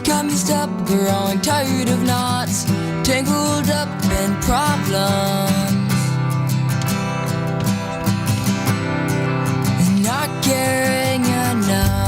got mixed up, growing tired of knots, tangled up in problems, and not caring enough.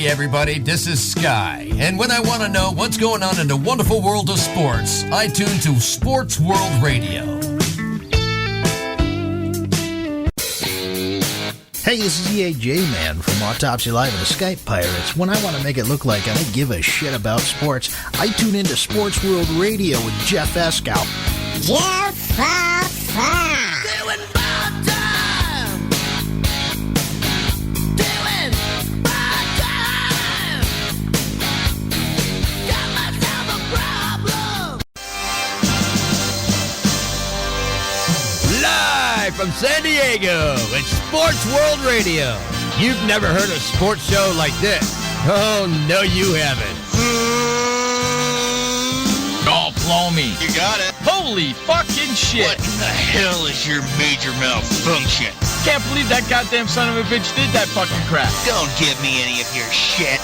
Everybody, this is Sky, and when I want to know what's going on in the wonderful world of sports, I tune to Sports World Radio. Hey, this is EAJ Man from Autopsy Live and the Skype Pirates. When I want to make it look like I don't give a shit about sports, I tune into Sports World Radio with Jeff Escow. Doing bad time. Doing bad time. Got myself a problem. Live from San Diego, it's Sports World Radio. You've never heard a sports show like this. Oh, no, you haven't. Oh, blow me. You got it. Holy fucking shit. What the hell is your major malfunction? Can't believe that goddamn son of a bitch did that fucking crap. Don't give me any of your shit.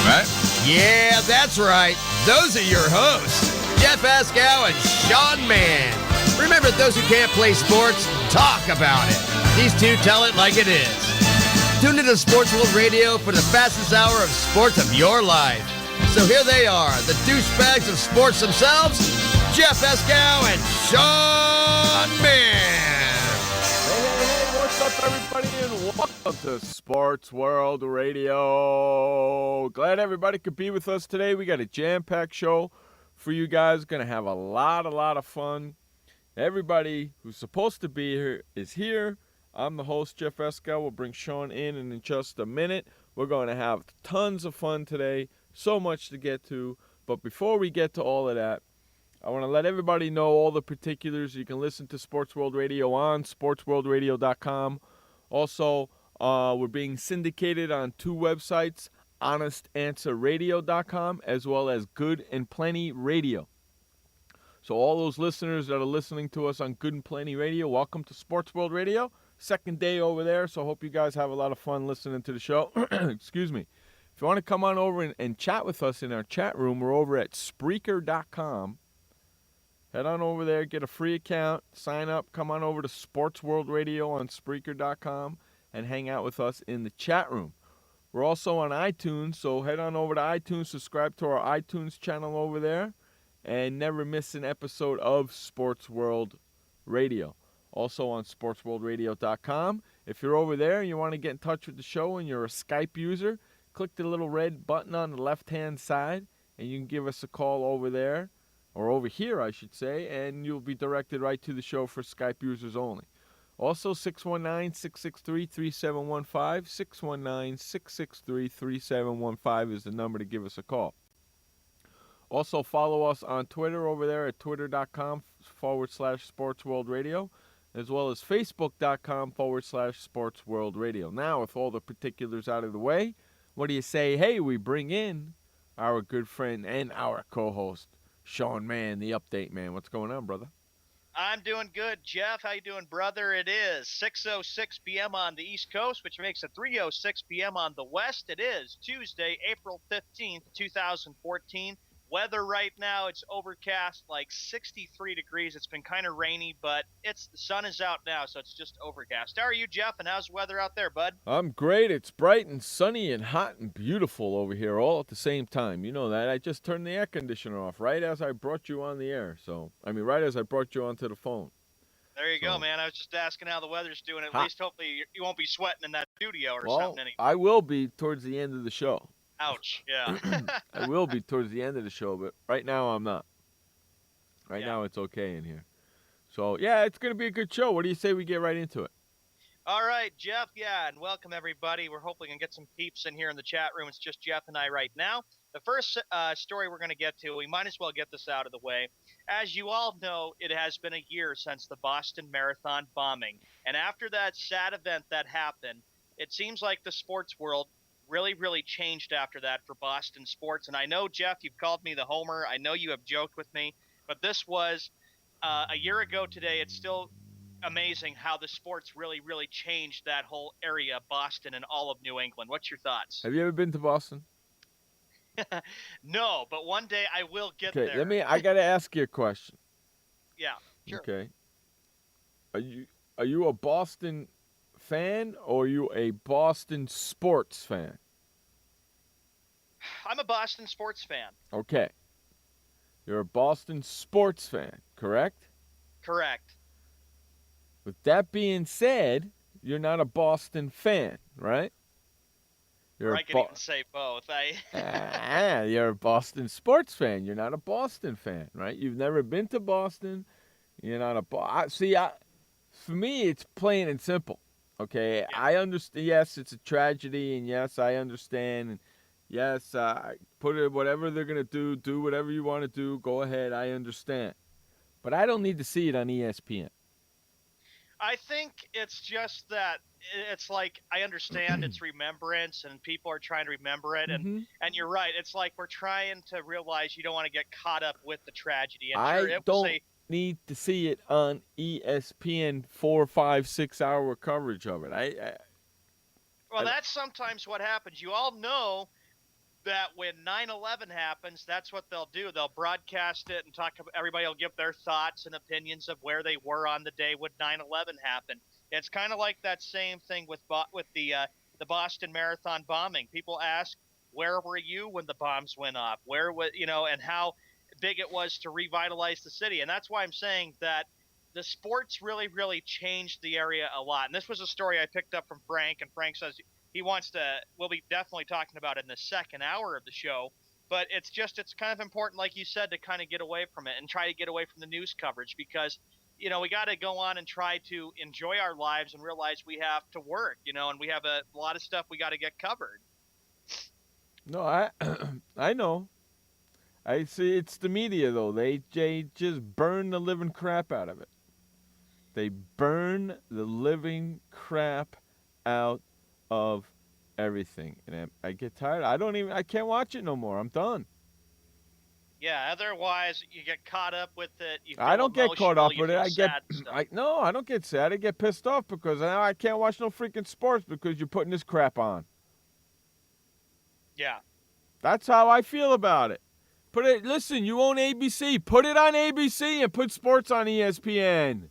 Right? Yeah, that's right. Those are your hosts, Jeff Escow and Sean Mann. Remember, those who can't play sports, talk about it. These two tell it like it is. Tune into Sports World Radio for the fastest hour of sports of your life. So here they are, the douchebags of sports themselves, Jeff Escow and Sean Mann. Hey, what's up, everybody, and welcome to Sports World Radio. Glad everybody could be with us today. We got a jam-packed show for you guys. Going to have a lot of fun. Everybody who's supposed to be here is here. I'm the host, Jeff Escow. We'll bring Sean in just a minute. We're going to have tons of fun today. So much to get to. But before we get to all of that, I want to let everybody know all the particulars. You can listen to Sports World Radio on SportsWorldRadio.com. Also, we're being syndicated on two websites, HonestAnswerRadio.com as well as Good and Plenty Radio. So all those listeners that are listening to us on Good and Plenty Radio, welcome to Sports World Radio. Second day over there, so I hope you guys have a lot of fun listening to the show. Excuse me. If you want to come on over and chat with us in our chat room, we're over at Spreaker.com. Head on over there, get a free account, sign up, come on over to Sports World Radio on Spreaker.com and hang out with us in the chat room. We're also on iTunes, so head on over to iTunes, subscribe to our iTunes channel over there, and never miss an episode of Sports World Radio. Also on SportsWorldRadio.com. If you're over there and you want to get in touch with the show and you're a Skype user, click the little red button on the left-hand side, and you can give us a call over there, or over here, I should say, and you'll be directed right to the show for Skype users only. Also, 619-663-3715, 619-663-3715 is the number to give us a call. Also, follow us on Twitter over there at twitter.com/SportsWorldRadio, as well as Facebook.com/SportsWorldRadio. Now, with all the particulars out of the way, what do you say? Hey, we bring in our good friend and our co-host, Sean Mann, the update man. What's going on, brother? I'm doing good, Jeff. How you doing, brother? It is 6:06 p.m. on the East Coast, which makes it 3:06 p.m. on the West. It is Tuesday, April 15th, 2014. Weather right now, it's overcast, like 63 degrees. It's been kind of rainy, but the sun is out now, so it's just overcast. How are you, Jeff, and how's the weather out there, bud? I'm great. It's bright and sunny and hot and beautiful over here all at the same time. You know that. I just turned the air conditioner off right as I brought you on the air. Right as I brought you onto the phone. There you go, man. I was just asking how the weather's doing. At least hopefully you won't be sweating in that studio or something anymore. I will be towards the end of the show. Ouch, yeah. I will be towards the end of the show, but right now I'm not. Right now it's okay in here. So, yeah, it's going to be a good show. What do you say we get right into it? All right, Jeff, and welcome everybody. We're hopefully going to get some peeps in here in the chat room. It's just Jeff and I right now. The first story we're going to get to, we might as well get this out of the way. As you all know, it has been a year since the Boston Marathon bombing. And after that sad event that happened, it seems like the sports world really changed after that for Boston sports. And I know, Jeff, you've called me the homer. I know you have joked with me. But this was a year ago today. It's still amazing how the sports really changed that whole area, Boston and all of New England. What's your thoughts? Have you ever been to Boston? No, but one day I will get there. Okay, I got to ask you a question. Yeah, sure. Okay. Are you a Boston fan or are you a Boston sports fan? I'm a Boston sports fan. Okay. You're a Boston sports fan, correct? Correct. With that being said, you're not a Boston fan, right? I can even say both. You're a Boston sports fan. You're not a Boston fan, right? You've never been to Boston. You're not a for me, it's plain and simple. Okay, yeah. I understand. Yes, it's a tragedy, and yes, I understand. And yes, put it whatever they're gonna do whatever you want to do. Go ahead, I understand. But I don't need to see it on ESPN. I think it's just that it's like I understand it's remembrance and people are trying to remember it and you're right. It's like we're trying to realize you don't want to get caught up with the tragedy. And sure, I it was don't need to see it on ESPN 4, 5, 6 hour coverage of it. well, that's sometimes what happens. You all know that when 9/11 happens, that's what they'll do. They'll broadcast it and talk. Everybody will give their thoughts and opinions of where they were on the day when 9/11 happened. It's kind of like that same thing with the Boston Marathon bombing. People ask, "Where were you when the bombs went off? Where was and how big it was to revitalize the city?" And that's why I'm saying that the sports really, really changed the area a lot. And this was a story I picked up from Frank, and Frank says he wants to. We'll be definitely talking about it in the second hour of the show. But it's kind of important, like you said, to kind of get away from it and try to get away from the news coverage because, we got to go on and try to enjoy our lives and realize we have to work, and we have a lot of stuff we got to get covered. No, I know. I see it's the media, though. They just burn the living crap out of it. They burn the living crap out of everything. And I get tired. I can't watch it no more. I'm done. Yeah, otherwise you get caught up with it. You feel I don't get caught up emotional, with you it. feel sad and stuff. I don't get sad. I get pissed off because now I can't watch no freaking sports because you're putting this crap on. Yeah. That's how I feel about it. Listen, you own ABC. Put it on ABC and put sports on ESPN.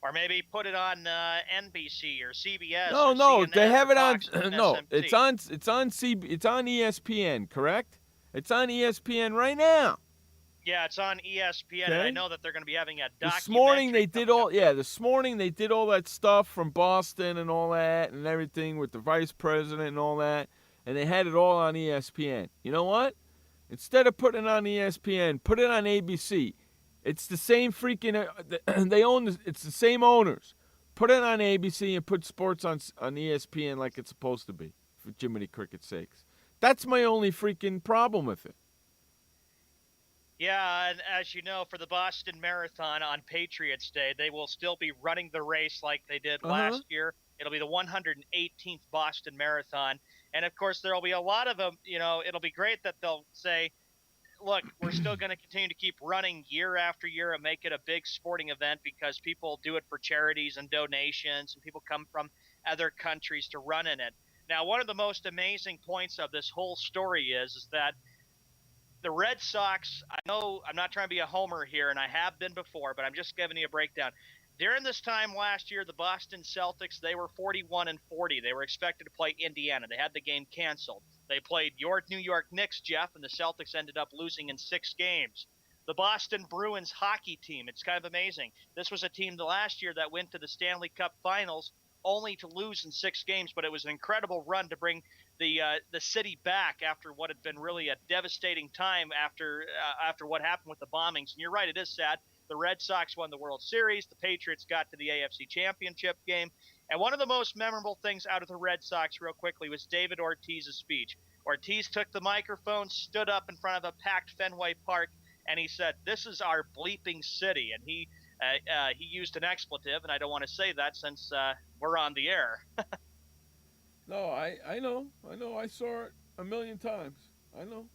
Or maybe put it on NBC or CBS. No, or no, CNN they have or it on. Fox and No, SMC. it's on ESPN, correct? It's on ESPN right now. Yeah, it's on ESPN, Okay. and I know that they're going to be having a documentary. This morning they did all. up. Yeah, this morning they did all that stuff from Boston and all that and everything with the vice president and all that, and they had it all on ESPN. You know what? Instead of putting it on ESPN, put it on ABC. It's the same freaking. They own. It's the same owners. Put it on ABC and put sports on ESPN like it's supposed to be, for Jiminy Cricket's sakes. That's my only freaking problem with it. Yeah, and as you know, for the Boston Marathon on Patriots Day, they will still be running the race like they did last year. It'll be the 118th Boston Marathon. And, of course, there will be a lot of them. It'll be great that they'll say, look, we're still going to continue to keep running year after year and make it a big sporting event because people do it for charities and donations, and people come from other countries to run in it. Now, one of the most amazing points of this whole story is that the Red Sox, I know I'm not trying to be a homer here, and I have been before, but I'm just giving you a breakdown. During this time last year, the Boston Celtics, they were 41-40. They were expected to play Indiana. They had the game canceled. They played your New York Knicks, Jeff, and the Celtics ended up losing in 6 games. The Boston Bruins hockey team, it's kind of amazing. This was a team last year that went to the Stanley Cup Finals only to lose in 6 games, but it was an incredible run to bring the city back after what had been really a devastating time after what happened with the bombings. And you're right, it is sad. The Red Sox won the World Series. The Patriots got to the AFC Championship game. And one of the most memorable things out of the Red Sox, real quickly, was David Ortiz's speech. Ortiz took the microphone, stood up in front of a packed Fenway Park, and he said, "This is our bleeping city." And he used an expletive, and I don't want to say that since we're on the air. No, I know. I saw it a million times. I know.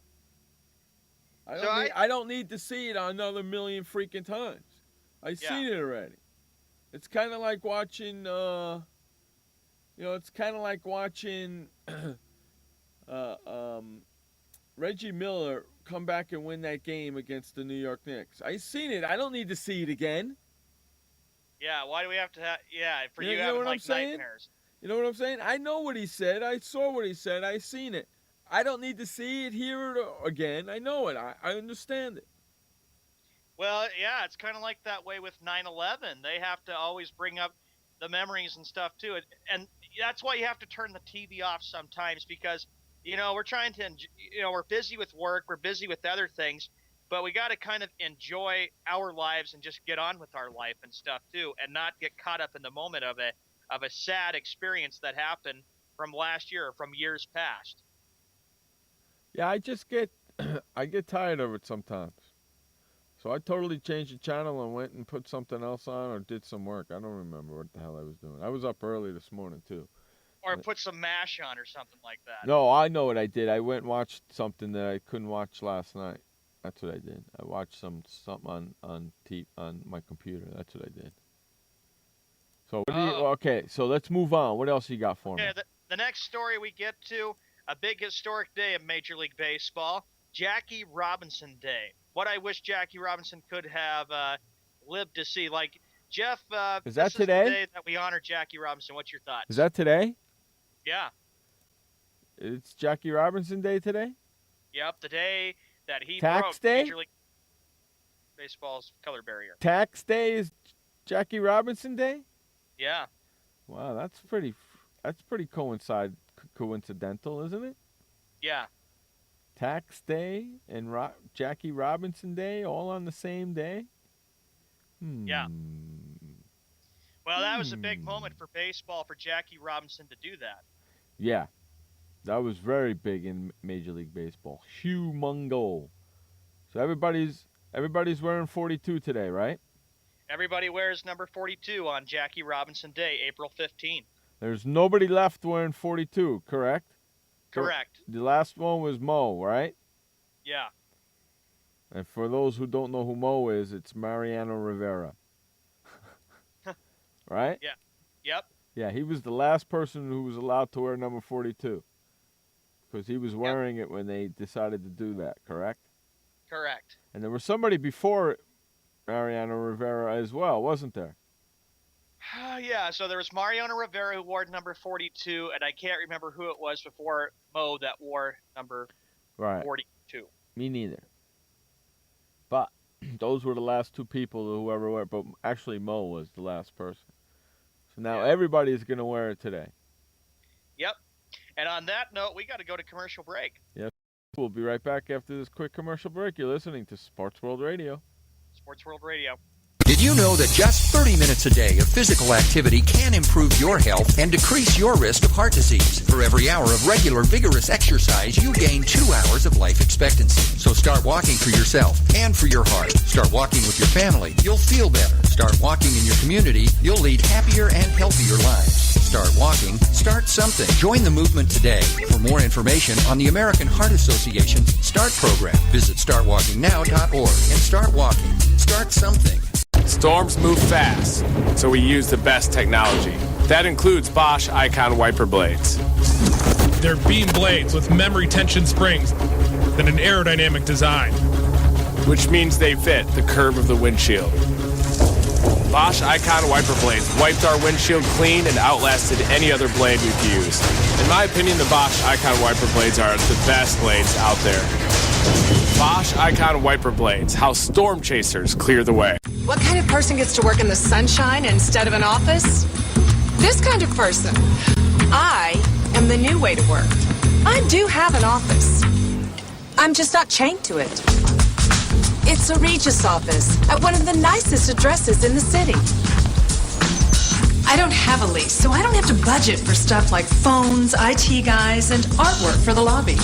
I don't need to see it another million freaking times. I've seen it already. It's kind of like watching, Reggie Miller come back and win that game against the New York Knicks. I've seen it. I don't need to see it again. Yeah, why do we have to have? Yeah, for you know having what I'm like saying? nightmares. You know what I'm saying? I know what he said. I saw what he said. I seen it. I don't need to see it, hear it again. I know it. I understand it. Well, yeah, it's kind of like that way with 9/11. They have to always bring up the memories and stuff too, and that's why you have to turn the TV off sometimes because we're trying to, we're busy with work, we're busy with other things, but we got to kind of enjoy our lives and just get on with our life and stuff too, and not get caught up in the moment of a sad experience that happened from last year or from years past. Yeah, I just get I get tired of it sometimes. So I totally changed the channel and went and put something else on or did some work. I don't remember what the hell I was doing. I was up early this morning, too. Or put some MASH on or something like that. No, I know what I did. I went and watched something that I couldn't watch last night. That's what I did. I watched something on my computer. That's what I did. So okay, so let's move on. What else you got for me? The next story we get to, a big historic day of Major League Baseball, Jackie Robinson Day. What I wish Jackie Robinson could have lived to see. Like, Jeff, is that this today? Is the day that we honor Jackie Robinson. What's your thoughts? Is that today? Yeah. It's Jackie Robinson Day today? Yep, the day that he Tax broke Day? Major League Baseball's color barrier. Tax Day is Jackie Robinson Day? Yeah. Wow, that's pretty coincidental, isn't it? Yeah. Tax Day and Jackie Robinson Day all on the same day? Yeah. Well, that was a big moment for baseball for Jackie Robinson to do that. Yeah. That was very big in Major League Baseball. Humongo. So everybody's wearing 42 today, right? Everybody wears number 42 on Jackie Robinson Day, April 15th. There's nobody left wearing 42, correct? Correct. The last one was Mo, right? Yeah. And for those who don't know who Mo is, it's Mariano Rivera. Right? Yeah. Yep. Yeah, he was the last person who was allowed to wear number 42. Because he was wearing it when they decided to do that, correct? Correct. And there was somebody before Mariano Rivera as well, wasn't there? Yeah, so there was Mariano Rivera who wore number 42, and I can't remember who it was before Mo that wore number 42. Me neither. But those were the last two people, whoever wore it. But actually, Mo was the last person. So now everybody's going to wear it today. Yep. And on that note, we got to go to commercial break. Yes. We'll be right back after this quick commercial break. You're listening to Sports World Radio. Sports World Radio. Did you know that just 30 minutes a day of physical activity can improve your health and decrease your risk of heart disease? For every hour of regular, vigorous exercise, you gain 2 hours of life expectancy. So start walking for yourself and for your heart. Start walking with your family. You'll feel better. Start walking in your community. You'll lead happier and healthier lives. Start walking. Start something. Join the movement today. For more information on the American Heart Association's START program, visit startwalkingnow.org and start walking. Start something. Storms move fast, so we use the best technology. That includes Bosch Icon wiper blades. They're beam blades with memory tension springs and an aerodynamic design, which means they fit the curve of the windshield. Bosch Icon wiper blades wiped our windshield clean and outlasted any other blade we've used. In my opinion, the Bosch Icon wiper blades are the best blades out there. Bosch Icon wiper blades, how storm chasers clear the way. What kind of person gets to work in the sunshine instead of an office? This kind of person. I am the new way to work. I do have an office. I'm just not chained to it. It's a Regis office at one of the nicest addresses in the city. I don't have a lease, so I don't have to budget for stuff like phones, IT guys, and artwork for the lobby.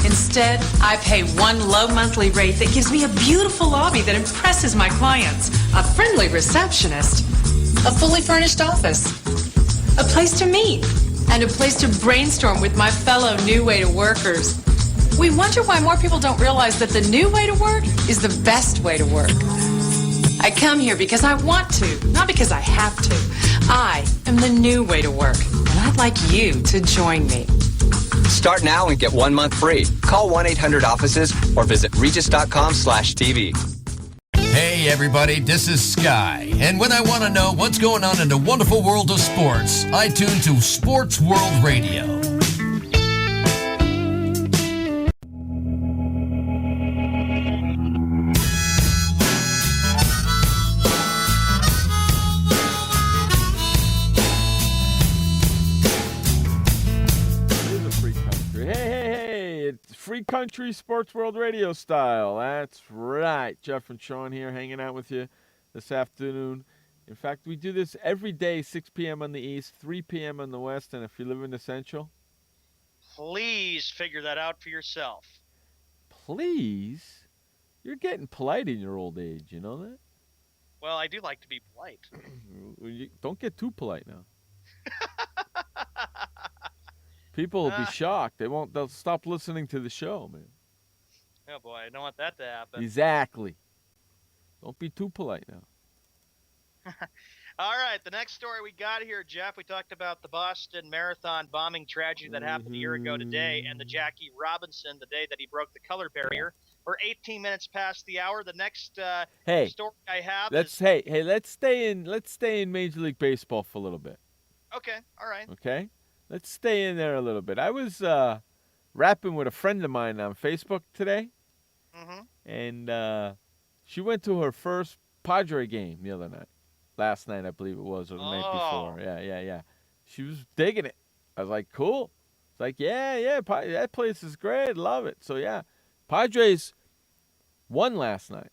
Instead, I pay one low monthly rate that gives me a beautiful lobby that impresses my clients, a friendly receptionist, a fully furnished office, a place to meet, and a place to brainstorm with my fellow new way to workers. We wonder why more people don't realize that the new way to work is the best way to work. I come here because I want to, not because I have to. I am the new way to work, and I'd like you to join me. Start now and get 1 month free. Call 1-800-OFFICES or visit regis.com/TV. Hey everybody, this is Sky. And when I want to know what's going on in the wonderful world of sports, I tune to Sports World Radio. Free country Sports World Radio style. That's right. Jeff and Sean here hanging out with you this afternoon. In fact, we do this every day, 6 p.m. on the East, 3 p.m. on the West, and if you live in the Central, please figure that out for yourself. Please? You're getting polite in your old age. You know that? Well, I do like to be polite. Don't get too polite now. People will be shocked. They'll stop listening to the show, man. Oh, boy. I don't want that to happen. Exactly. Don't be too polite now. All right, the next story we got here, Jeff, we talked about the Boston Marathon bombing tragedy that happened a year ago today and the Jackie Robinson, the day that he broke the color barrier. We're 18 minutes past the hour. The next story I have let's stay in Major League Baseball for a little bit. Okay, all right. Okay? Let's stay in there a little bit. I was rapping with a friend of mine on Facebook today, and she went to her first Padre game the other night. Last night, I believe it was, or the night before. Yeah. She was digging it. I was like, cool. It's like, yeah, that place is great. Love it. So, yeah, Padres won last night.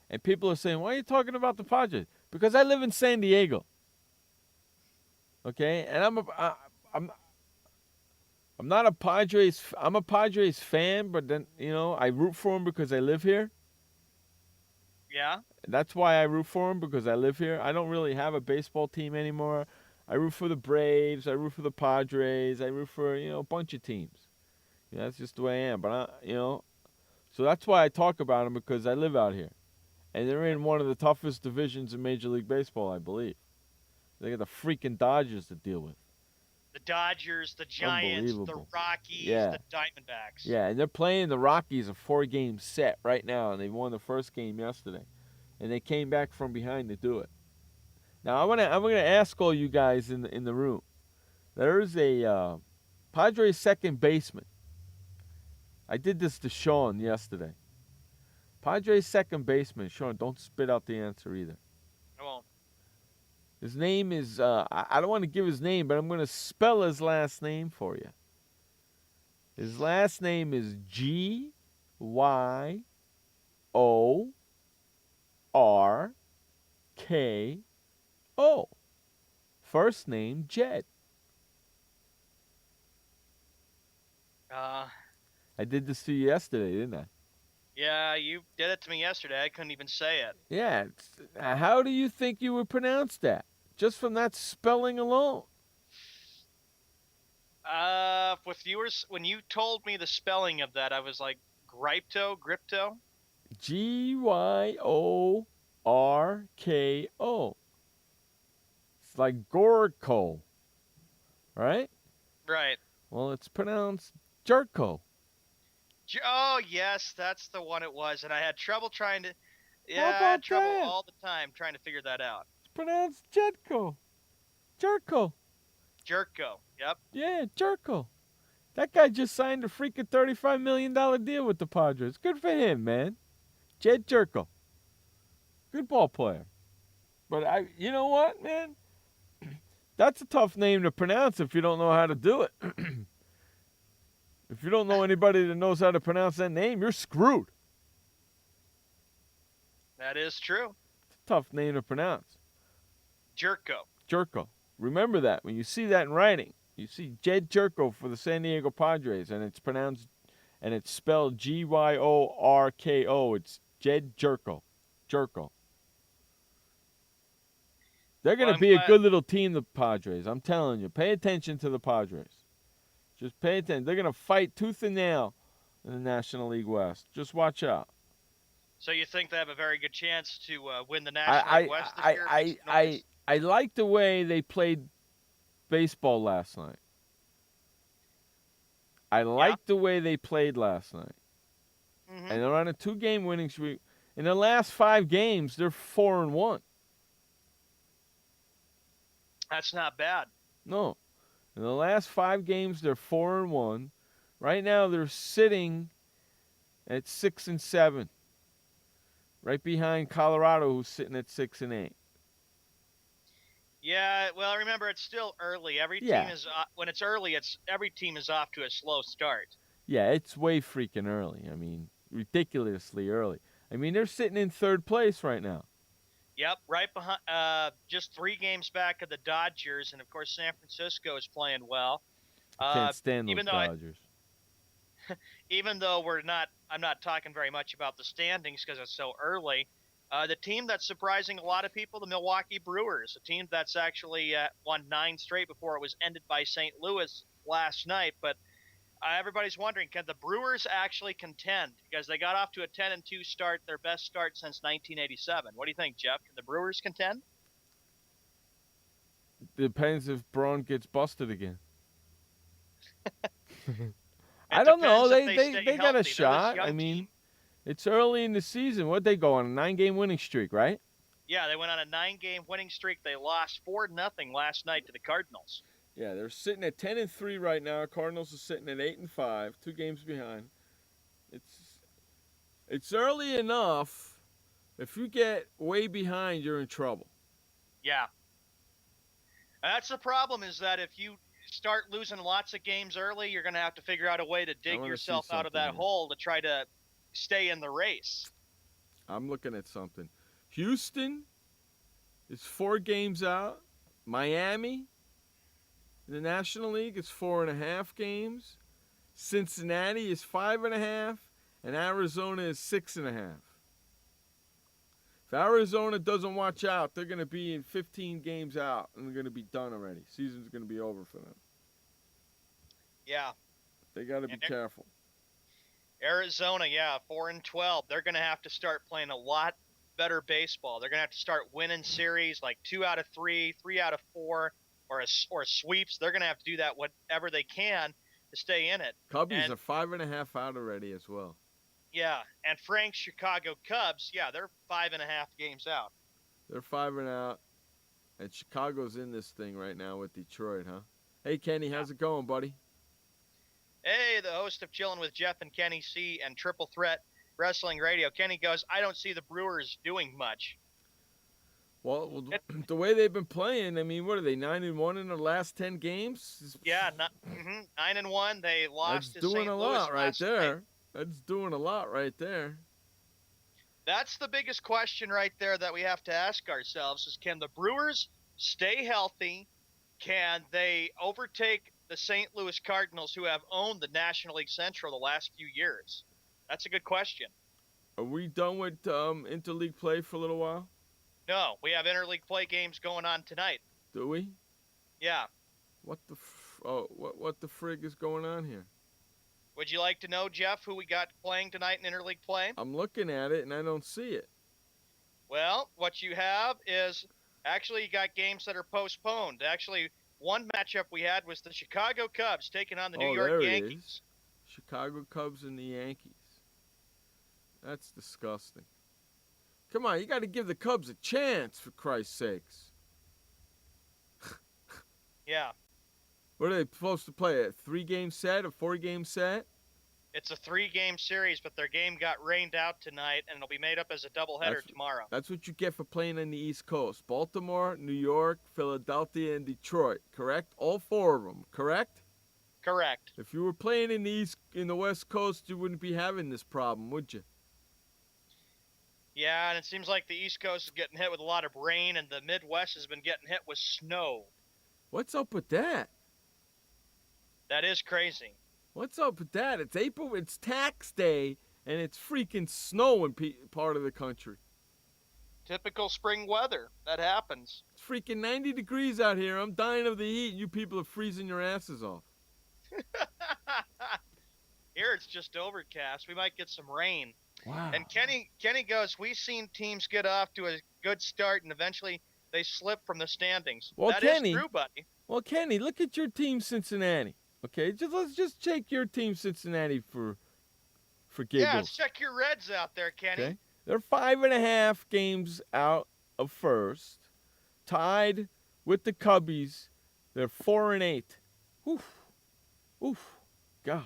And people are saying, why are you talking about the Padres? Because I live in San Diego. Okay? And I'm not a Padres. I'm a Padres fan, but then, I root for them because I live here. Yeah. That's why I root for them, because I live here. I don't really have a baseball team anymore. I root for the Braves. I root for the Padres. I root for, a bunch of teams. That's just the way I am. But, so that's why I talk about them, because I live out here. And they're in one of the toughest divisions in Major League Baseball, I believe. They got the freaking Dodgers to deal with. The Dodgers, the Giants, the Rockies, the Diamondbacks. Yeah, and they're playing the Rockies a 4-game set right now, and they won the first game yesterday. And they came back from behind to do it. Now, I'm gonna ask all you guys in the room. There's a Padres second baseman. I did this to Sean yesterday. Padres second baseman. Sean, don't spit out the answer either. I won't. His name is, I don't want to give his name, but I'm going to spell his last name for you. His last name is Gyorko. First name, Jed. I did this to you yesterday, didn't I? Yeah, you did it to me yesterday. I couldn't even say it. Yeah. How do you think you would pronounce that? Just from that spelling alone. With viewers, when you told me the spelling of that, I was like, Gripto? Gyorko. It's like Gorko, right? Right. Well, it's pronounced Jerko. Oh, yes, that's the one it was. And I had trouble trying to... How Yeah, I about had trouble that? all the time trying to figure that out. It's pronounced Jetko. Jerko. Jerko, yep. Yeah, Jerko. That guy just signed a freaking $35 million deal with the Padres. Good for him, man. Jed Jerko. Good ball player. But you know what, man? That's a tough name to pronounce if you don't know how to do it. If you don't know anybody that knows how to pronounce that name, you're screwed. That is true. It's a tough name to pronounce. Jerko. Remember that. When you see that in writing, you see Jed Jerko for the San Diego Padres, and it's pronounced, and it's spelled Gyorko. It's Jed Jerko. They're going to be a good little team, the Padres. I'm telling you. Pay attention to the Padres. Just pay attention. They're going to fight tooth and nail in the National League West. Just watch out. So you think they have a very good chance to win the National League West this year? I like the way they played baseball last night. I like the way they played last night. Mm-hmm. And they're on a 2-game winning streak. In the last 5 games, they're 4-1. That's not bad. No. In the last 5 games, they're 4-1. Right now, they're sitting at 6-7. Right behind Colorado, who's sitting at 6-8. Yeah, well, remember, it's still early. Every team is when it's early, every team is off to a slow start. Yeah, it's way freaking early. I mean, ridiculously early. I mean, they're sitting in 3rd place right now. Yep, right behind, just 3 games back of the Dodgers, and of course San Francisco is playing well. I can't stand those Dodgers. even though I'm not talking very much about the standings because it's so early. The team that's surprising a lot of people, the Milwaukee Brewers, a team that's actually won 9 straight before it was ended by St. Louis last night. But everybody's wondering, can the Brewers actually contend? Because they got off to a 10-2 start, their best start since 1987. What do you think, Jeff? Can the Brewers contend? Depends if Braun gets busted again. I don't know. They got a shot. I mean, it's early in the season. What'd they go on? A 9-game winning streak, right? Yeah, they went on a 9-game winning streak. They lost 4-0 last night to the Cardinals. Yeah, they're sitting at 10-3 right now. Cardinals are sitting at 8-5, 2 games behind. It's early enough. If you get way behind, you're in trouble. Yeah. That's the problem, is that if you start losing lots of games early, you're going to have to figure out a way to dig yourself out of that hole to try to stay in the race. I'm looking at something. Houston is 4 games out. Miami in the National League is 4.5 games. Cincinnati is 5.5, and Arizona is 6.5. If Arizona doesn't watch out, they're going to be in 15 games out, and they're going to be done already. Season's going to be over for them. Yeah. They got to be careful. Arizona, 4-12. They're going to have to start playing a lot better baseball. They're going to have to start winning series like 2 out of 3, 3 out of 4, or sweeps. They're going to have to do that whatever they can to stay in it. Cubbies are 5.5 out already as well. Yeah, and Frank's Chicago Cubs, they're 5.5 games out. They're 5 out, and Chicago's in this thing right now with Detroit, huh? Hey, Kenny, how's it going, buddy? Hey, the host of Chillin' with Jeff and Kenny C and Triple Threat Wrestling Radio. Kenny goes, I don't see the Brewers doing much. Well, the way they've been playing, I mean, what are they, 9-1 in their last 10 games? Yeah, 9-1. They lost to St. Louis That's doing a lot right there. Night. That's doing a lot right there. That's the biggest question right there that we have to ask ourselves is, can the Brewers stay healthy? Can they overtake the St. Louis Cardinals, who have owned the National League Central the last few years? That's a good question. Are we done with interleague play for a little while? No, we have interleague play games going on tonight. Do we? Yeah. What the frig is going on here? Would you like to know, Jeff, who we got playing tonight in interleague play? I'm looking at it, and I don't see it. Well, what you have is actually you got games that are postponed. Actually, one matchup we had was the Chicago Cubs taking on the New York Yankees. It is. Chicago Cubs and the Yankees. That's disgusting. Come on, you got to give the Cubs a chance, for Christ's sakes. Yeah. What are they supposed to play? A 3-game set? A 4-game set? It's a 3-game series, but their game got rained out tonight, and it'll be made up as a doubleheader tomorrow. That's what you get for playing on the East Coast. Baltimore, New York, Philadelphia, and Detroit, correct? All 4 of them, correct? Correct. If you were playing in the West Coast, you wouldn't be having this problem, would you? Yeah, and it seems like the East Coast is getting hit with a lot of rain, and the Midwest has been getting hit with snow. What's up with that? That is crazy. What's up with that? It's April, it's tax day, and it's freaking snow in part of the country. Typical spring weather. That happens. It's freaking 90 degrees out here. I'm dying of the heat. You people are freezing your asses off. Here it's just overcast. We might get some rain. Wow. And Kenny goes, we've seen teams get off to a good start, and eventually they slip from the standings. Well, that Kenny, is true, buddy. Well, Kenny, look at your team, Cincinnati. Okay, let's just take your team, Cincinnati, for giggles. Yeah, let's check your Reds out there, Kenny. Okay? They're 5.5 games out of first, tied with the Cubbies. They're 4-8. Oof, God,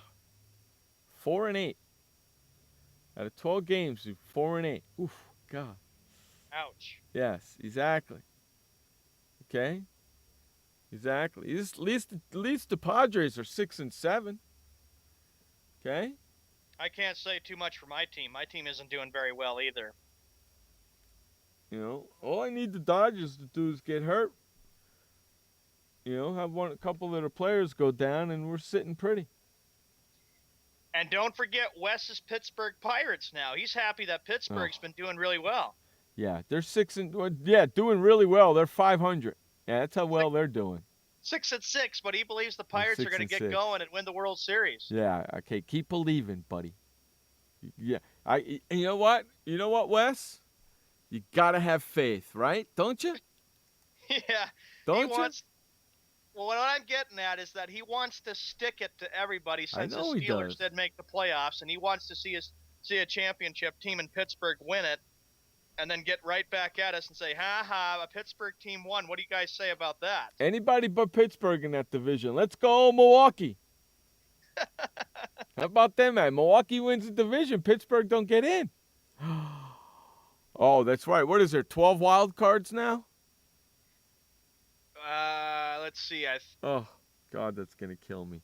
4-8 out of 12 games. 4-8. Oof, God. Ouch. Yes, exactly. Okay. Exactly. At least the Padres are 6-7. Okay. I can't say too much for my team. My team isn't doing very well either. You know, all I need the Dodgers to do is get hurt. You know, have a couple of their players go down, and we're sitting pretty. And don't forget Wes's Pittsburgh Pirates now. He's happy that Pittsburgh's been doing really well. Yeah, they're doing really well. They're 500. Yeah, that's how well they're doing. 6-6, but he believes the Pirates are going to get going and win the World Series. Yeah, okay, keep believing, buddy. Yeah, you know what? You know what, Wes? You got to have faith, right? Don't you? Yeah. Don't you? Well, what I'm getting at is that he wants to stick it to everybody since the I know he Steelers does. did make the playoffs, and he wants to see a championship team in Pittsburgh win it, and then get right back at us and say, ha, a Pittsburgh team won. What do you guys say about that? Anybody but Pittsburgh in that division. Let's go, Milwaukee. How about them, man? Milwaukee wins the division. Pittsburgh don't get in. Oh, that's right. What is there, 12 wild cards now? Let's see. Oh, God, that's going to kill me.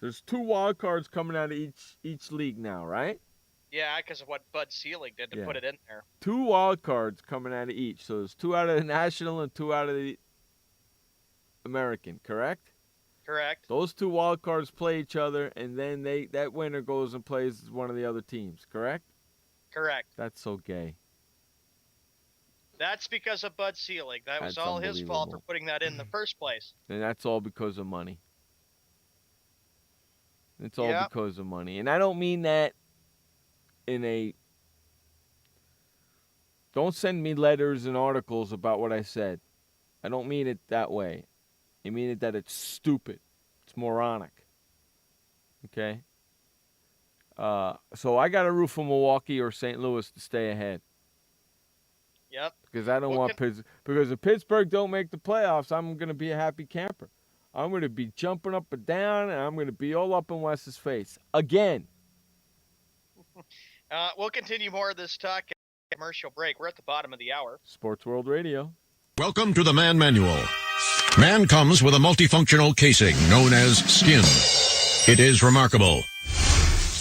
There's 2 wild cards coming out of each league now, right? Yeah, because of what Bud Selig did to put it in there. 2 wild cards coming out of each. So there's 2 out of the National and 2 out of the American, correct? Correct. Those 2 wild cards play each other, and then that winner goes and plays one of the other teams, correct? Correct. That's so gay. That's because of Bud Selig. That was all his fault for putting that in the first place. And that's all because of money. It's all because of money. And I don't mean that don't send me letters and articles about what I said. I don't mean it that way. I mean it that it's stupid. It's moronic. Okay? So I got to root for Milwaukee or St. Louis to stay ahead. Yep. Because I don't want Pittsburgh. Because if Pittsburgh don't make the playoffs, I'm going to be a happy camper. I'm going to be jumping up and down, and I'm going to be all up in Wes's face. Again. We'll continue more of this talk at a commercial break. We're at the bottom of the hour. Sports World Radio. Welcome to the Man Manual. Man comes with a multifunctional casing known as skin. It is remarkable.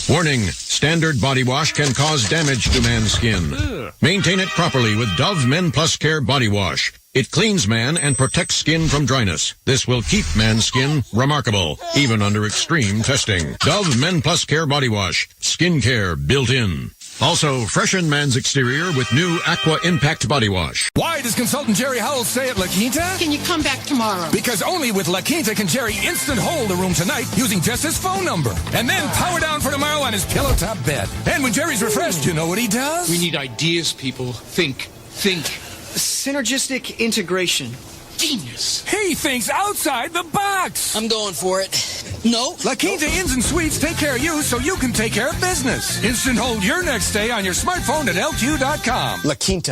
Warning, standard body wash can cause damage to man's skin. Maintain it properly with Dove Men Plus Care Body Wash. It cleans man and protects skin from dryness. This will keep man's skin remarkable, even under extreme testing. Dove Men Plus Care Body Wash. Skin care built in. Also, freshen man's exterior with new Aqua Impact Body Wash. Why does consultant Jerry Howell stay at La Quinta? Can you come back tomorrow? Because only with La Quinta can Jerry instant hold the room tonight using just his phone number. And then power down for tomorrow on his pillow top bed. And when Jerry's refreshed, you know what he does? We need ideas, people. Think. Synergistic integration. Genius. He thinks outside the box. I'm going for it. No. La Quinta Inns and Suites take care of you so you can take care of business. Instant hold your next stay on your smartphone at LQ.com. La Quinta.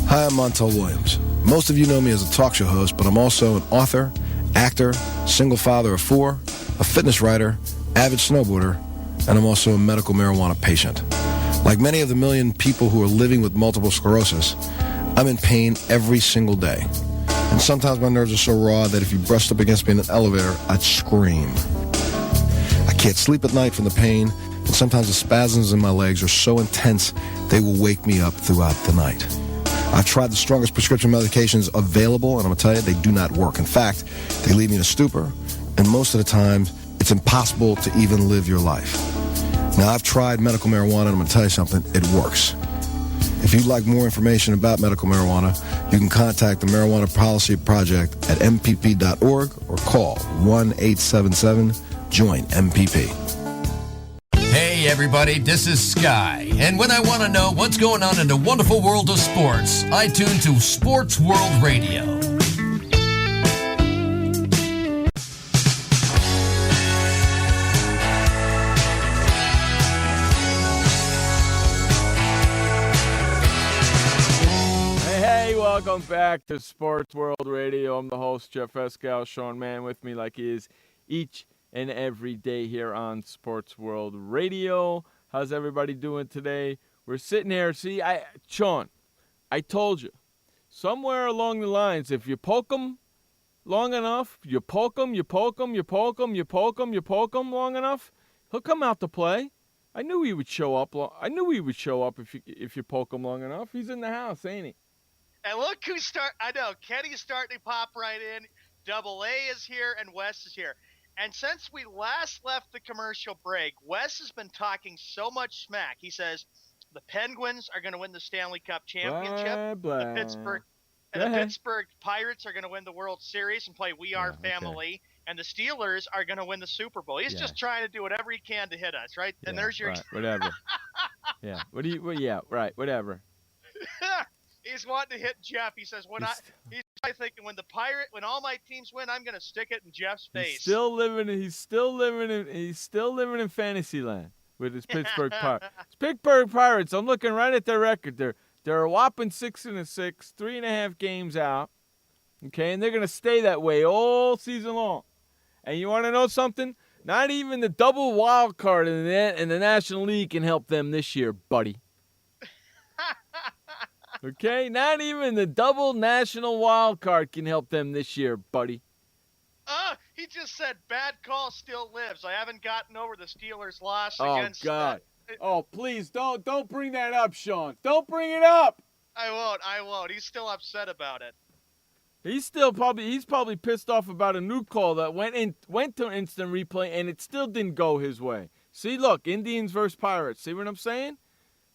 Hi, I'm Montel Williams. Most of you know me as a talk show host, but I'm also an author, actor, single father of 4, a fitness writer, avid snowboarder, and I'm also a medical marijuana patient. Like many of the million people who are living with multiple sclerosis, I'm in pain every single day. And sometimes my nerves are so raw that if you brushed up against me in an elevator, I'd scream. I can't sleep at night from the pain, and sometimes the spasms in my legs are so intense they will wake me up throughout the night. I've tried the strongest prescription medications available, and I'm going to tell you, they do not work. In fact, they leave me in a stupor, and most of the time, it's impossible to even live your life. Now, I've tried medical marijuana, and I'm going to tell you something, it works. If you'd like more information about medical marijuana, you can contact the Marijuana Policy Project at mpp.org or call 1-877-JOIN-MPP. Hey everybody, this is Sky, and when I want to know what's going on in the wonderful world of sports, I tune to Sports World Radio. Welcome back to Sports World Radio. I'm the host, Jeff Escal. Sean Mann with me like he is each and every day here on Sports World Radio. How's everybody doing today? We're sitting here. See, Sean, I told you. Somewhere along the lines, if you poke him long enough, you poke him long enough, he'll come out to play. I knew he would show up. If you poke him long enough. He's in the house, ain't he? And look I know, Kenny's starting to pop right in. Double A is here, and Wes is here. And since we last left the commercial break, Wes has been talking so much smack. He says the Penguins are going to win the Stanley Cup championship. Blah, The Pittsburgh Pirates are going to win the World Series and play We Are Family. And the Steelers are going to win the Super Bowl. He's just trying to do whatever he can to hit us, right? And there's your right, whatever. Yeah. Whatever. He's wanting to hit Jeff. He says he's probably thinking when all my teams win, I'm going to stick it in Jeff's face. He's still living in fantasy land with his Pittsburgh Pirates. It's Pittsburgh Pirates. I'm looking right at their record. They're a whopping 6-6, 3.5 games out. Okay, and they're going to stay that way all season long. And you want to know something? Not even the double wild card in the National League can help them this year, buddy. Okay? Not even the double national wild card can help them this year, buddy. He just said bad call still lives. I haven't gotten over the Steelers' loss against... Oh, God. Oh, please, don't bring that up, Sean. Don't bring it up. I won't. He's still upset about it. He's probably pissed off about a new call that went to instant replay and it still didn't go his way. See, look, Indians versus Pirates. See what I'm saying?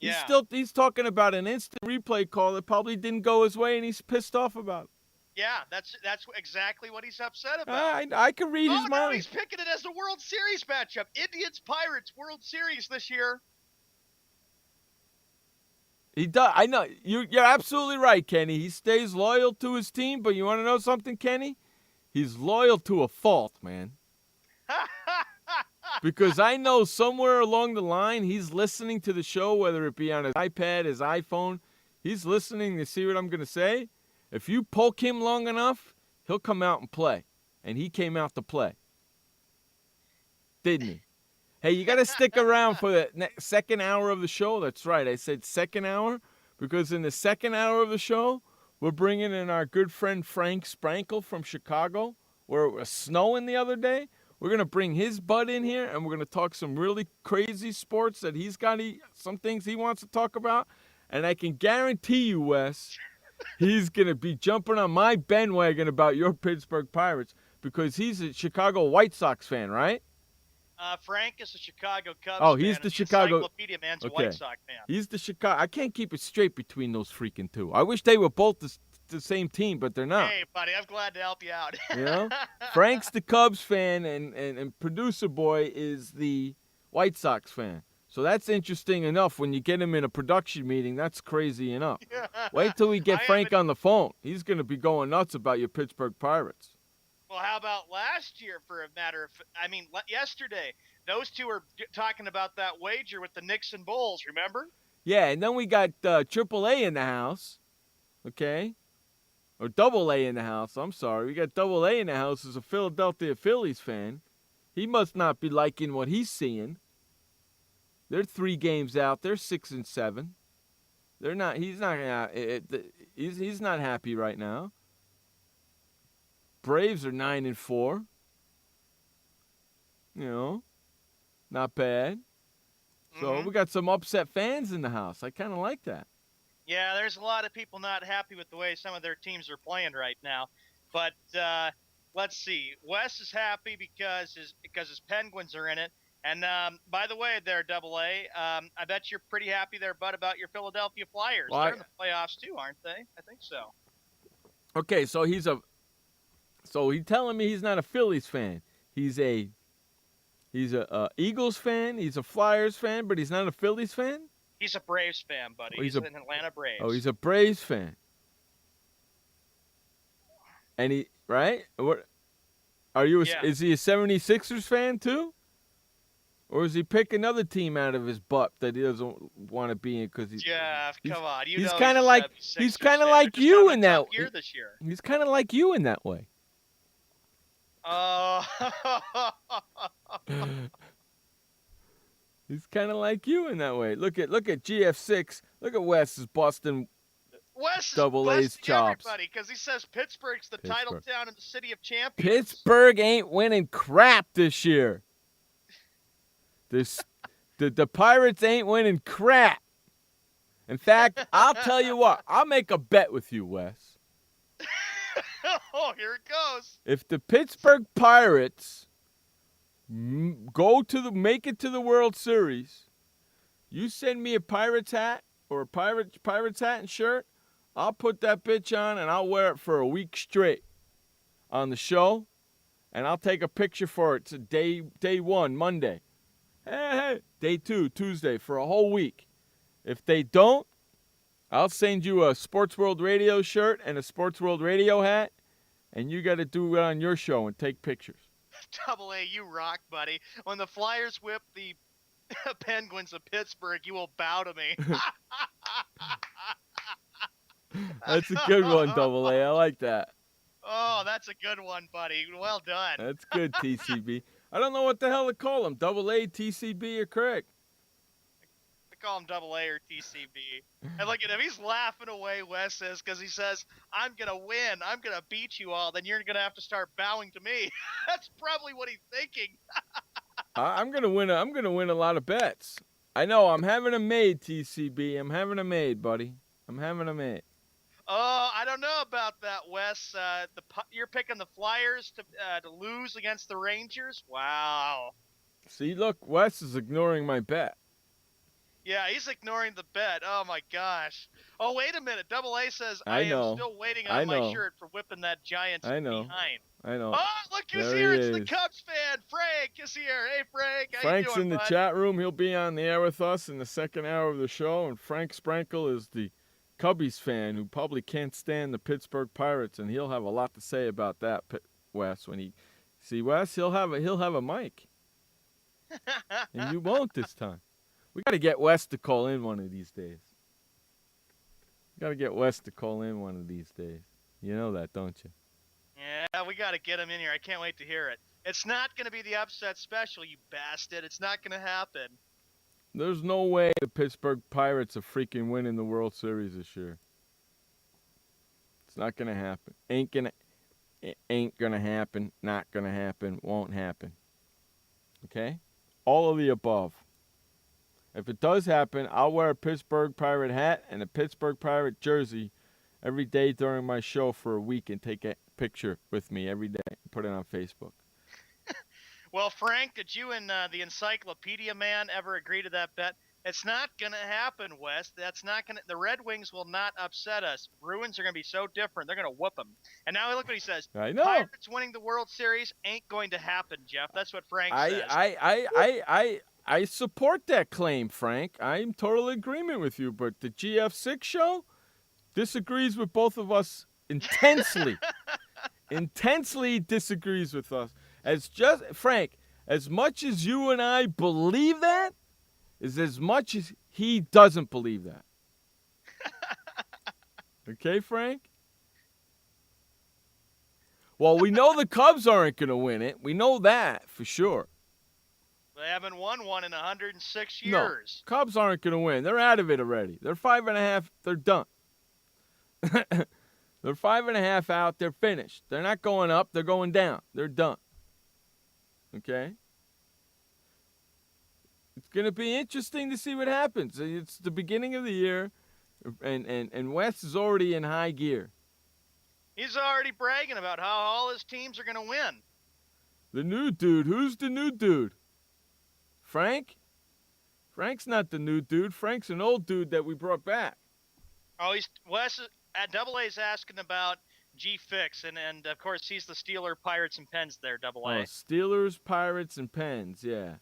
Yeah. He's talking about an instant replay call that probably didn't go his way and he's pissed off about it. Yeah, that's exactly what he's upset about. I can read his mind. No, he's picking it as a World Series matchup. Indians Pirates World Series this year. He does. I know. You're absolutely right, Kenny. He stays loyal to his team, but you want to know something, Kenny? He's loyal to a fault, man. Because I know somewhere along the line he's listening to the show, whether it be on his iPad, his iPhone. He's listening to see what I'm going to say. If you poke him long enough, he'll come out and play. And he came out to play. Didn't he? Hey, you got to stick around for the second hour of the show. That's right. I said second hour because in the second hour of the show, we're bringing in our good friend Frank Sprankle from Chicago, where it was snowing the other day. We're going to bring his butt in here, and we're going to talk some really crazy sports that he's got some things he wants to talk about. And I can guarantee you, Wes, he's going to be jumping on my bandwagon about your Pittsburgh Pirates because he's a Chicago White Sox fan, right? Frank is a Chicago Cubs fan. Oh, he's the Chicago. Encyclopedia man's a White Sox fan. He's the Chicago. I can't keep it straight between those freaking two. I wish they were both the same team, but they're not. Hey, buddy, I'm glad to help you out. You know, Frank's the Cubs fan, and producer boy is the White Sox fan. So that's interesting enough. When you get him in a production meeting, that's crazy enough. Wait till we get Frank on the phone. He's going to be going nuts about your Pittsburgh Pirates. Well, how about last year for a matter of yesterday? Those two were talking about that wager with the Knicks and Bulls, remember? Yeah, and then we got AAA in the house, okay? Or Double A in the house, I'm sorry. We got Double A in the house as a Philadelphia Phillies fan. He must not be liking what he's seeing. They're 3 games out. They're 6-7. They're not. He's not happy right now. Braves are 9-4. You know, not bad. So we got some upset fans in the house. I kind of like that. Yeah, there's a lot of people not happy with the way some of their teams are playing right now. But let's see. Wes is happy because his Penguins are in it. And by the way, they're Double-A. I bet you're pretty happy there, Bud, about your Philadelphia Flyers. Well, they're in the playoffs too, aren't they? I think so. Okay, so he's telling me he's not a Phillies fan. He's a Eagles fan. He's a Flyers fan, but he's not a Phillies fan. He's a Braves fan, buddy. He's an Atlanta Braves. Oh, he's a Braves fan. And what? Are you? Is he a 76ers fan too? Or is he pick another team out of his butt that he doesn't want to be in because he's Jeff? Come on, he's kind of like you in that. Year this year. He's kind of like you in that way. He's kind of like you in that way. Look at GF6. Look at Wes's Boston. Wes Double A's chops. Everybody, because he says Pittsburgh's the title town in the city of champions. Pittsburgh ain't winning crap this year. The Pirates ain't winning crap. In fact, I'll tell you what. I'll make a bet with you, Wes. Oh, here it goes. If the Pittsburgh Pirates make it to the World Series. You send me a Pirates hat or a Pirates hat and shirt, I'll put that bitch on and I'll wear it for a week straight on the show, and I'll take a picture for it. It's day 1, Monday. Hey, day 2, Tuesday, for a whole week. If they don't, I'll send you a Sports World Radio shirt and a Sports World Radio hat, and you got to do it on your show and take pictures. Double A, you rock, buddy. When the Flyers whip the Penguins of Pittsburgh, you will bow to me. That's a good one, Double A. I like that. Oh, that's a good one, buddy. Well done. That's good, TCB. I don't know what the hell to call him, Double A, TCB, or Craig. I call him Double A or TCB. And look at him. He's laughing away, Wes says, because he says, I'm going to win. I'm going to beat you all. Then you're going to have to start bowing to me. That's probably what he's thinking. I'm gonna win a lot of bets. I know. I'm having a made, TCB. I'm having a made, buddy. I'm having a made. Oh, I don't know about that, Wes. You're picking the Flyers to lose against the Rangers? Wow. See, look, Wes is ignoring my bet. Yeah, he's ignoring the bet. Oh, my gosh. Oh, wait a minute. Double A says, I know. am still waiting on my shirt for whipping that Giants behind. I know. Oh, look who's There here. he It's is. the Cubs fan. Frank is here. Hey, Frank. How Frank's you doing, in the bud? chat room. He'll be on the air with us in the second hour of the show. And Frank Sprankle is the Cubbies fan who probably can't stand the Pittsburgh Pirates, and he'll have a lot to say about that, Wes. When he see Wes, he'll have a mic, and you won't this time. We got to get Wes to call in one of these days. Got to get Wes to call in one of these days. You know that, don't you? Yeah, we got to get him in here. I can't wait to hear it. It's not going to be the upset special, you bastard. It's not going to happen. There's no way the Pittsburgh Pirates are freaking winning the World Series this year. It's not gonna happen. Ain't gonna happen. Not gonna happen. Won't happen. Okay? All of the above. If it does happen, I'll wear a Pittsburgh Pirate hat and a Pittsburgh Pirate jersey every day during my show for a week and take a picture with me every day and put it on Facebook. Well, Frank, did you and the Encyclopedia Man ever agree to that bet? It's not going to happen, Wes. That's not going to. The Red Wings will not upset us. Bruins are going to be so different. They're going to whoop them. And now look what he says. I know. Pirates winning the World Series ain't going to happen, Jeff. That's what Frank says. I support that claim, Frank. I'm in total agreement with you, but the GF6 show disagrees with both of us intensely. Intensely disagrees with us. Frank, as much as you and I believe that, is as much as he doesn't believe that. Okay, Frank? Well, we know the Cubs aren't going to win it. We know that for sure. They haven't won one in 106 No, years. Cubs aren't going to win. They're out of it already. They're 5.5. They're done. They're 5.5 out. They're finished. They're not going up. They're going down. They're done. Okay? It's going to be interesting to see what happens. It's the beginning of the year, and West is already in high gear. He's already bragging about how all his teams are going to win. The new dude. Who's the new dude? Frank? Frank's not the new dude. Frank's an old dude that we brought back. Oh, Wes at Double A's asking about G-Fix, and of course he's the Steeler, Pirates, and Pens there, Double A. Oh, Steelers, Pirates, and Pens, yeah.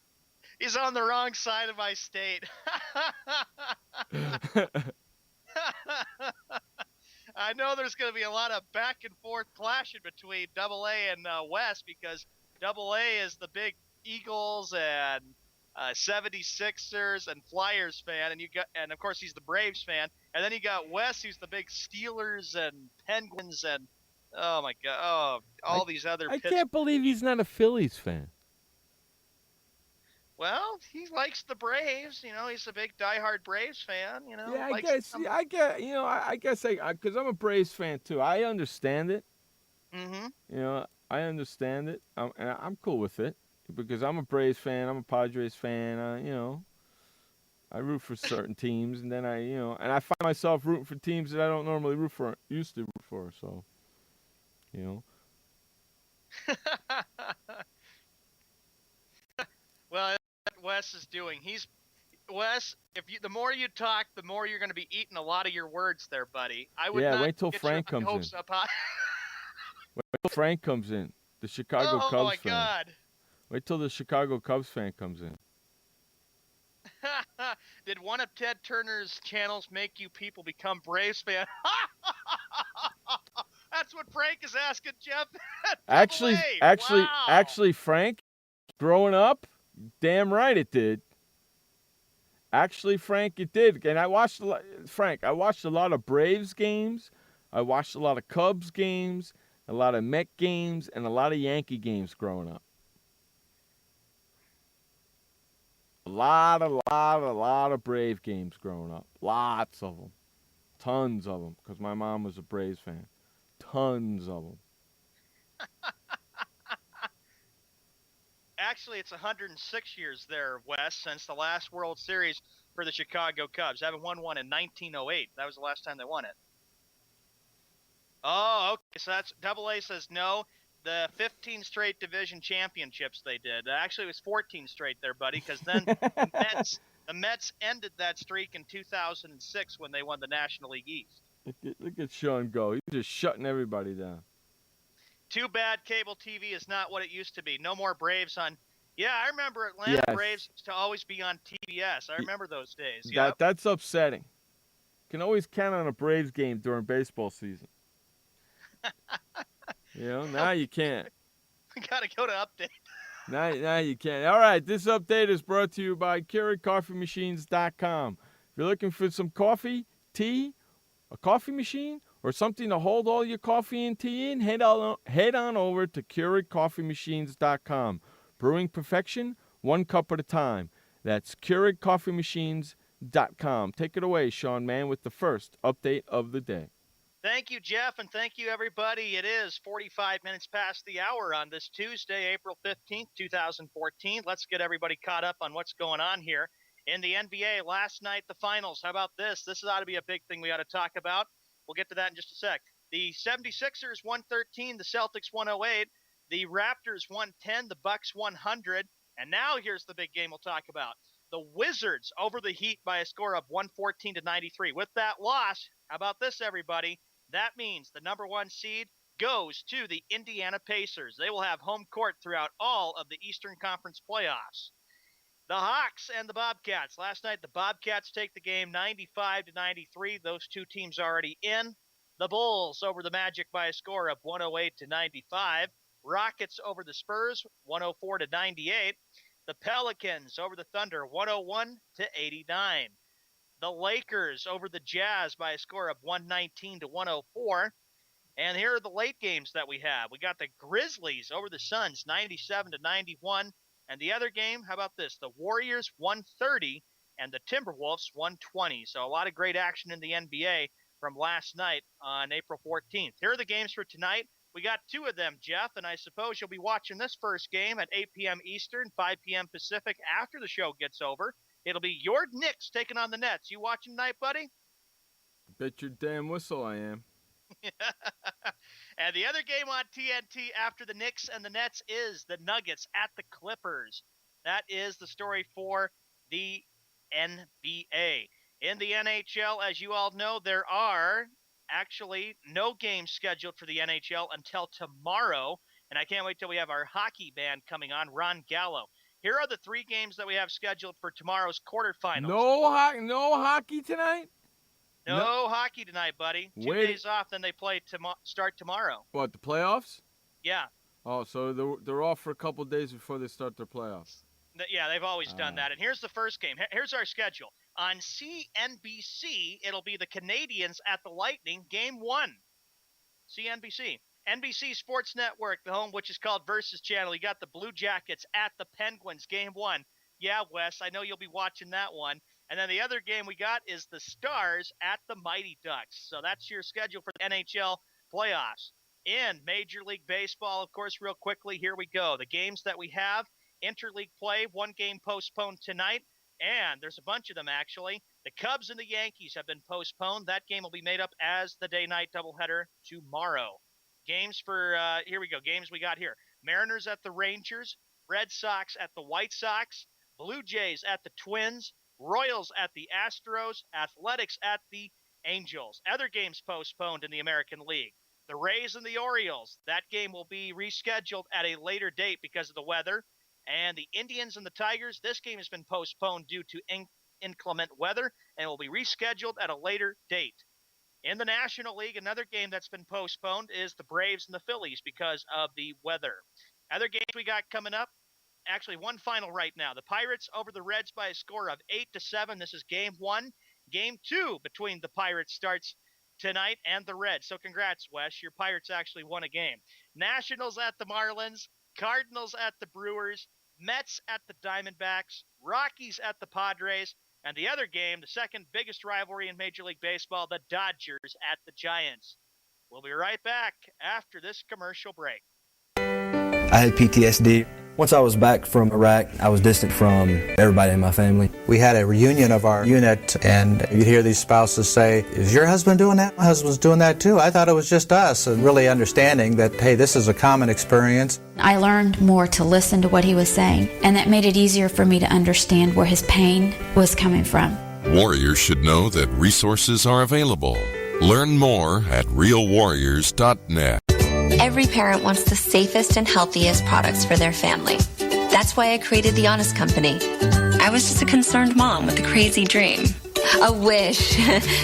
He's on the wrong side of my state. I know there's going to be a lot of back and forth clashing between Double A and Wes because Double A is the big Eagles and 76ers and Flyers fan, and of course he's the Braves fan, and then you got Wes, who's the big Steelers and Penguins and oh my god, all these other. I can't believe he's not a Phillies fan. Well, he likes the Braves. You know, he's a big diehard Braves fan. You know. Yeah, I guess because I'm a Braves fan too. I understand it. Mm-hmm. You know, I understand it. And I'm cool with it because I'm a Braves fan. I'm a Padres fan. You know, I root for certain teams, and then and I find myself rooting for teams that I don't normally used to root for. So, you know. Wes is doing. Wes, the more you talk, the more you're going to be eating a lot of your words there, buddy. I would not wait till get Frank your comes hopes in. up high. Wait till Frank comes in. The Chicago Oh, Cubs my fan. God. Wait till the Chicago Cubs fan comes in. Did one of Ted Turner's channels make you people become Braves fans? That's what Frank is asking, Jeff. Actually, Frank, growing up, damn right it did. Actually, Frank, it did. And I watched I watched a lot of Braves games. I watched a lot of Cubs games, a lot of Met games, and a lot of Yankee games growing up. A lot of Brave games growing up. Lots of them. Tons of them, because my mom was a Braves fan. Tons of them. Actually, it's 106 years there, Wes, since the last World Series for the Chicago Cubs. They haven't won one in 1908. That was the last time they won it. Oh, okay. So that's AA says no. The 15 straight division championships they did. Actually, it was 14 straight there, buddy, because then the Mets ended that streak in 2006 when they won the National League East. Look at Sean go. He's just shutting everybody down. Too bad cable TV is not what it used to be. No more Braves on. Yeah, I remember Atlanta Braves used to always be on TBS. I remember those days. That's upsetting. Can always count on a Braves game during baseball season. Now you can't. We got to go to update. Now you can't. All right, this update is brought to you by Keurig-CoffeeMachines.com. If you're looking for some coffee, tea, a coffee machine, or something to hold all your coffee and tea in, head on over to Keurig-CoffeeMachines.com. Brewing perfection, one cup at a time. That's Keurig-CoffeeMachines.com. Take it away, Sean Mann, with the first update of the day. Thank you, Jeff, and thank you, everybody. It is 45 minutes past the hour on this Tuesday, April 15th, 2014. Let's get everybody caught up on what's going on here. In the NBA, last night, the finals. How about this? This ought to be a big thing we ought to talk about. We'll get to that in just a sec. The 76ers 113, the Celtics 108, the Raptors 110, the Bucks 100, and now here's the big game we'll talk about. The Wizards over the Heat by a score of 114-93. With that loss, how about this, everybody? That means the number one seed goes to the Indiana Pacers. They will have home court throughout all of the Eastern Conference playoffs. The Hawks and the Bobcats. Last night, the Bobcats take the game 95-93. Those two teams already in. The Bulls over the Magic by a score of 108-95. Rockets over the Spurs, 104-98. The Pelicans over the Thunder, 101-89. The Lakers over the Jazz by a score of 119-104. And here are the late games that we have. We got the Grizzlies over the Suns, 97-91. And the other game, how about this? The Warriors, 130, and the Timberwolves, 120. So a lot of great action in the NBA from last night on April 14th. Here are the games for tonight. We got two of them, Jeff, and I suppose you'll be watching this first game at 8 p.m. Eastern, 5 p.m. Pacific after the show gets over. It'll be your Knicks taking on the Nets. You watching tonight, buddy? Bet your damn whistle I am. And the other game on TNT after the Knicks and the Nets is the Nuggets at the Clippers. That is the story for the NBA. In the NHL, as you all know, there are actually no games scheduled for the NHL until tomorrow. And I can't wait till we have our hockey band coming on, Ron Gallo. Here are the three games that we have scheduled for tomorrow's quarterfinals. No hockey tonight? No hockey tonight, buddy. 2 days off, then they play start tomorrow. What, the playoffs? Yeah. Oh, so they're off for a couple of days before they start their playoffs. Yeah, they've always done that. And here's the first game. Here's our schedule. On CNBC, it'll be the Canadians at the Lightning, Game 1. CNBC. NBC Sports Network, the home which is called Versus Channel. You got the Blue Jackets at the Penguins, Game 1. Yeah, Wes, I know you'll be watching that one. And then the other game we got is the Stars at the Mighty Ducks. So that's your schedule for the NHL playoffs. In Major League Baseball, of course, real quickly, here we go. The games that we have, interleague play, one game postponed tonight. And there's a bunch of them, actually. The Cubs and the Yankees have been postponed. That game will be made up as the day-night doubleheader tomorrow. Games for, here we go, games we got here. Mariners at the Rangers, Red Sox at the White Sox, Blue Jays at the Twins, Royals at the Astros, Athletics at the Angels. Other games postponed in the American League. The Rays and the Orioles. That game will be rescheduled at a later date because of the weather. And the Indians and the Tigers, this game has been postponed due to inclement weather and will be rescheduled at a later date. In the National League, another game that's been postponed is the Braves and the Phillies because of the weather. Other games we got coming up, actually one final right now. The Pirates over the Reds by a score of 8-7. This is game 1. Game 2 between the Pirates starts tonight and the Reds. So congrats, Wes. Your Pirates actually won a game. Nationals at the Marlins, Cardinals at the Brewers, Mets at the Diamondbacks, Rockies at the Padres, and the other game, the second biggest rivalry in Major League Baseball, the Dodgers at the Giants. We'll be right back after this commercial break. I had PTSD. Once I was back from Iraq, I was distant from everybody in my family. We had a reunion of our unit, and you'd hear these spouses say, "Is your husband doing that? My husband's doing that too. I thought it was just us." And really understanding that, hey, this is a common experience. I learned more to listen to what he was saying, and that made it easier for me to understand where his pain was coming from. Warriors should know that resources are available. Learn more at realwarriors.net. Every parent wants the safest and healthiest products for their family. That's why I created The Honest Company. I was just a concerned mom with a crazy dream. A wish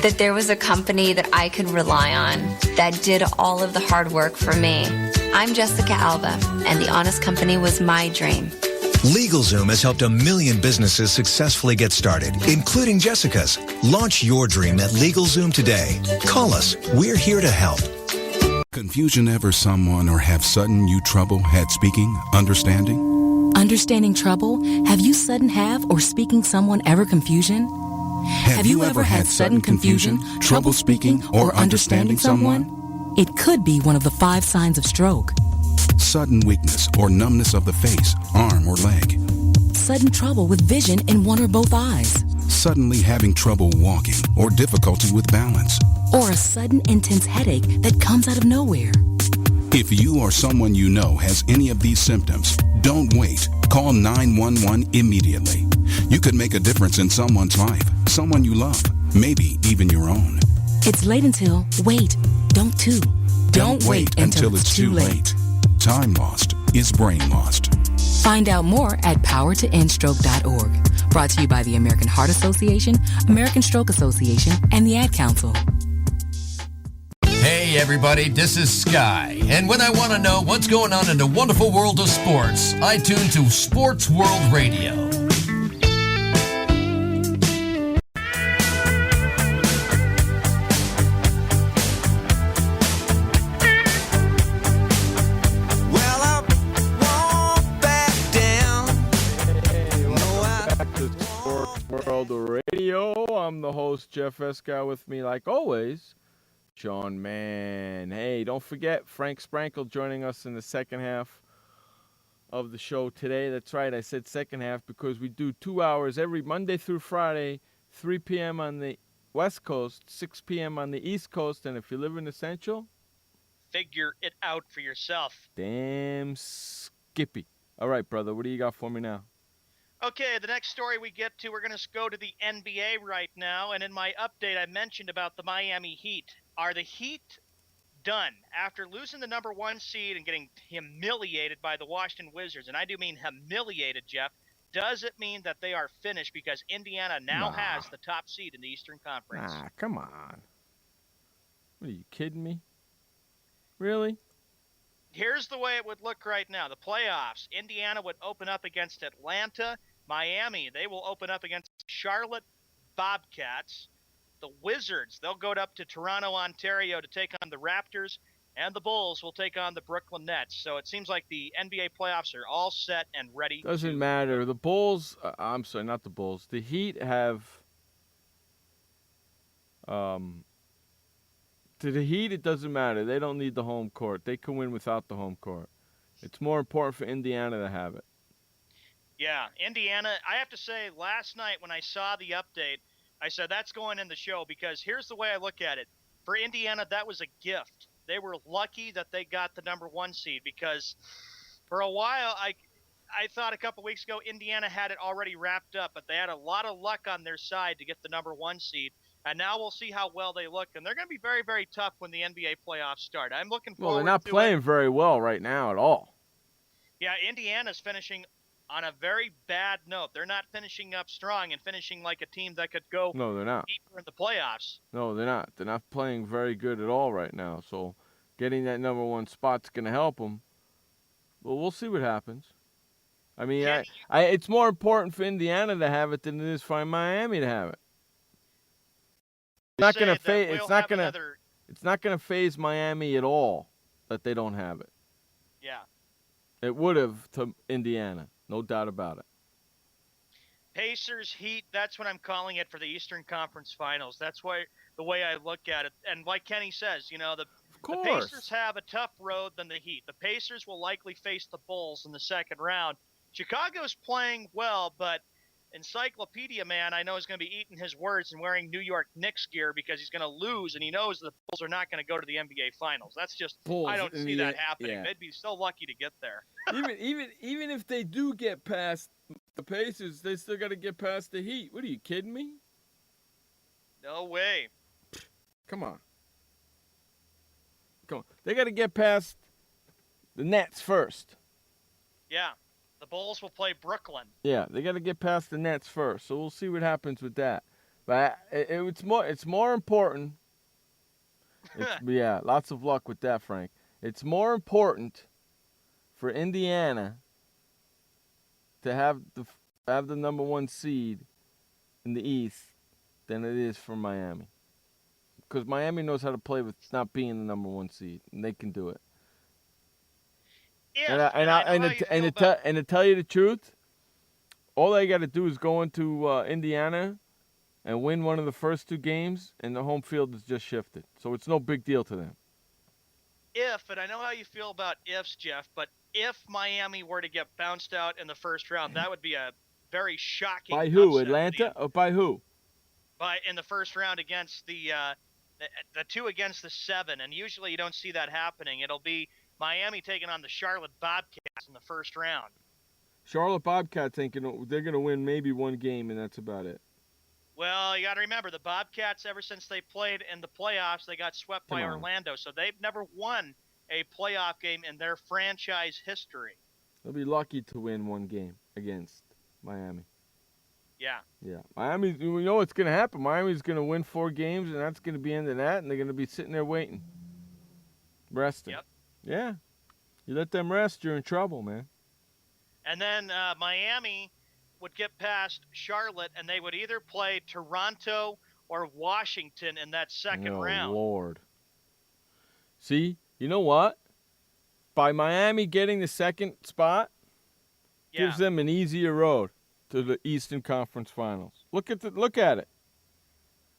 that there was a company that I could rely on that did all of the hard work for me. I'm Jessica Alba, and The Honest Company was my dream. LegalZoom has helped 1 million businesses successfully get started, including Jessica's. Launch your dream at LegalZoom today. Call us. We're here to help. Confusion ever someone or have sudden you trouble had speaking, understanding? Understanding trouble? Have you sudden have or speaking someone ever confusion? Have you ever had sudden confusion, trouble speaking, or understanding someone? It could be one of the 5 signs of stroke. Sudden weakness or numbness of the face, arm, or leg. Sudden trouble with vision in one or both eyes. Suddenly having trouble walking or difficulty with balance. Or a sudden intense headache that comes out of nowhere. If you or someone you know has any of these symptoms, don't wait. Call 911 immediately. You could make a difference in someone's life, someone you love, maybe even your own. It's late until, wait, don't too. Don't wait until it's too late. Time lost is brain lost. Find out more at powertoendstroke.org. Brought to you by the American Heart Association, American Stroke Association, and the Ad Council. Hey everybody, this is Sky, and when I want to know what's going on in the wonderful world of sports, I tune to Sports World Radio. Back to Sports World Radio. I'm the host, Jeff Escow. With me, like always, Sean Mann. Hey, don't forget Frank Sprankle joining us in the second half of the show today. That's right, I said second half because we do 2 hours every Monday through Friday, 3 p.m. on the West Coast, 6 p.m. on the East Coast, and if you live in the Central, figure it out for yourself. Damn Skippy. All right, brother, what do you got for me now? Okay, the next story we get to, we're going to go to the NBA right now, and in my update I mentioned about the Miami Heat. Are the Heat done after losing the number 1 seed and getting humiliated by the Washington Wizards? And I do mean humiliated, Jeff. Does it mean that they are finished because Indiana now has the top seed in the Eastern Conference? Come on. What, are you kidding me? Really? Here's the way it would look right now. The playoffs, Indiana would open up against Atlanta. Miami, they will open up against Charlotte Bobcats. The Wizards, they'll go up to Toronto, Ontario to take on the Raptors, and the Bulls will take on the Brooklyn Nets. So it seems like the NBA playoffs are all set and ready. Doesn't matter. The Bulls, I'm sorry, not the Bulls. The Heat have, to the Heat, it doesn't matter. They don't need the home court. They can win without the home court. It's more important for Indiana to have it. Yeah, Indiana, I have to say, last night when I saw the update, I said, that's going in the show because here's the way I look at it. For Indiana, that was a gift. They were lucky that they got the number 1 seed because for a while, I thought a couple weeks ago Indiana had it already wrapped up, but they had a lot of luck on their side to get the number 1 seed. And now we'll see how well they look. And they're going to be very, very tough when the NBA playoffs start. I'm looking forward to it. Well, they're not playing very well right now at all. Yeah, Indiana's finishing on a very bad note. They're not finishing up strong and finishing like a team that could go No, they're not. deeper in the playoffs. No, they're not. They're not playing very good at all right now. So getting that number 1 spot's going to help them. Well, we'll see what happens. I mean, it's more important for Indiana to have it than it is for Miami to have it. It's not going to phase. It's not going to phase Miami at all that they don't have it. Yeah. It would have to Indiana, no doubt about it. Pacers, Heat, that's what I'm calling it for the Eastern Conference Finals. That's the way I look at it. And like Kenny says, the Pacers have a tough road than the Heat. The Pacers will likely face the Bulls in the second round. Chicago's playing well, but Encyclopedia Man, I know, is going to be eating his words and wearing New York Knicks gear because he's going to lose, and he knows the Bulls are not going to go to the NBA Finals. That's just Bulls, I don't see that happening. Yeah. They'd be so lucky to get there. even if they do get past the Pacers, they still got to get past the Heat. What are you kidding me? No way. Come on. They got to get past the Nets first. Yeah. The Bulls will play Brooklyn. Yeah, they got to get past the Nets first. So we'll see what happens with that. But it's more important. Yeah, lots of luck with that, Frank. It's more important for Indiana to have the number 1 seed in the East than it is for Miami. Because Miami knows how to play with not being the number 1 seed, and they can do it. Yeah, and to tell you the truth, all they got to do is go into Indiana and win one of the first 2 games, and the home field is just shifted. So it's no big deal to them. And I know how you feel about ifs, Jeff, but if Miami were to get bounced out in the first round, that would be a very shocking By who? upset. Atlanta? Or by who? In the first round against the 2 against the 7, and usually you don't see that happening. It'll be Miami taking on the Charlotte Bobcats in the first round. Charlotte Bobcats they're going to win maybe 1 game, and that's about it. Well, you got to remember, the Bobcats, ever since they played in the playoffs, they got swept by Orlando. So they've never won a playoff game in their franchise history. They'll be lucky to win 1 game against Miami. Yeah. Yeah. Miami, we know what's going to happen. Miami's going to win 4 games, and that's going to be the end of that, and they're going to be sitting there waiting. Resting. Yep. Yeah. You let them rest, you're in trouble, man. And then Miami would get past Charlotte, and they would either play Toronto or Washington in that second round. Oh, Lord. See, you know what? By Miami getting the second spot, gives them an easier road to the Eastern Conference Finals. Look at it.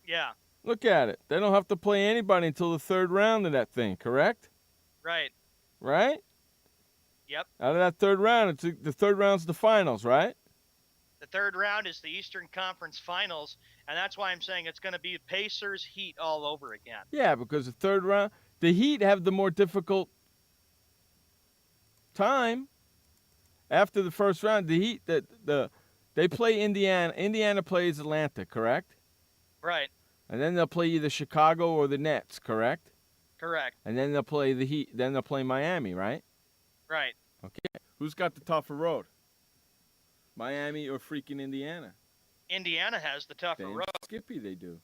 Yeah. Look at it. They don't have to play anybody until the 3rd round of that thing, correct? Right. Right? Yep. Out of that 3rd round, the 3rd round's the finals, right? The 3rd round is the Eastern Conference Finals, and that's why I'm saying it's going to be Pacers Heat all over again. Yeah, because the 3rd round, the Heat have the more difficult time after the first round. The Heat, they play Indiana. Indiana plays Atlanta, correct? Right. And then they'll play either Chicago or the Nets, correct? Correct. And then they'll play the Heat. Then they'll play Miami, right? Right. Okay. Who's got the tougher road? Miami or freaking Indiana? Indiana has the tougher road. Skippy, they do.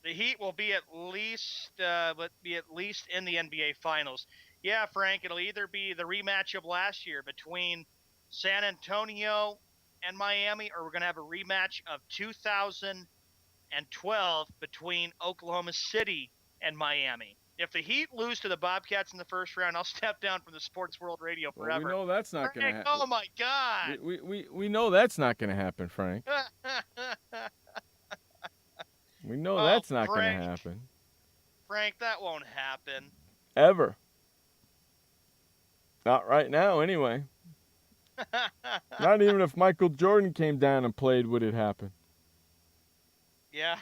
The Heat will be at least in the NBA Finals. Yeah, Frank, it'll either be the rematch of last year between San Antonio and Miami, or we're going to have a rematch of 2012 between Oklahoma City and Miami. If the Heat lose to the Bobcats in the first round, I'll step down from the Sports World Radio forever. Well, we know that's not going to happen. Oh, my God. We know that's not going to happen, Frank. We know that's not going to happen. Frank, that won't happen. Ever. Not right now, anyway. Not even if Michael Jordan came down and played would it happen. Yeah.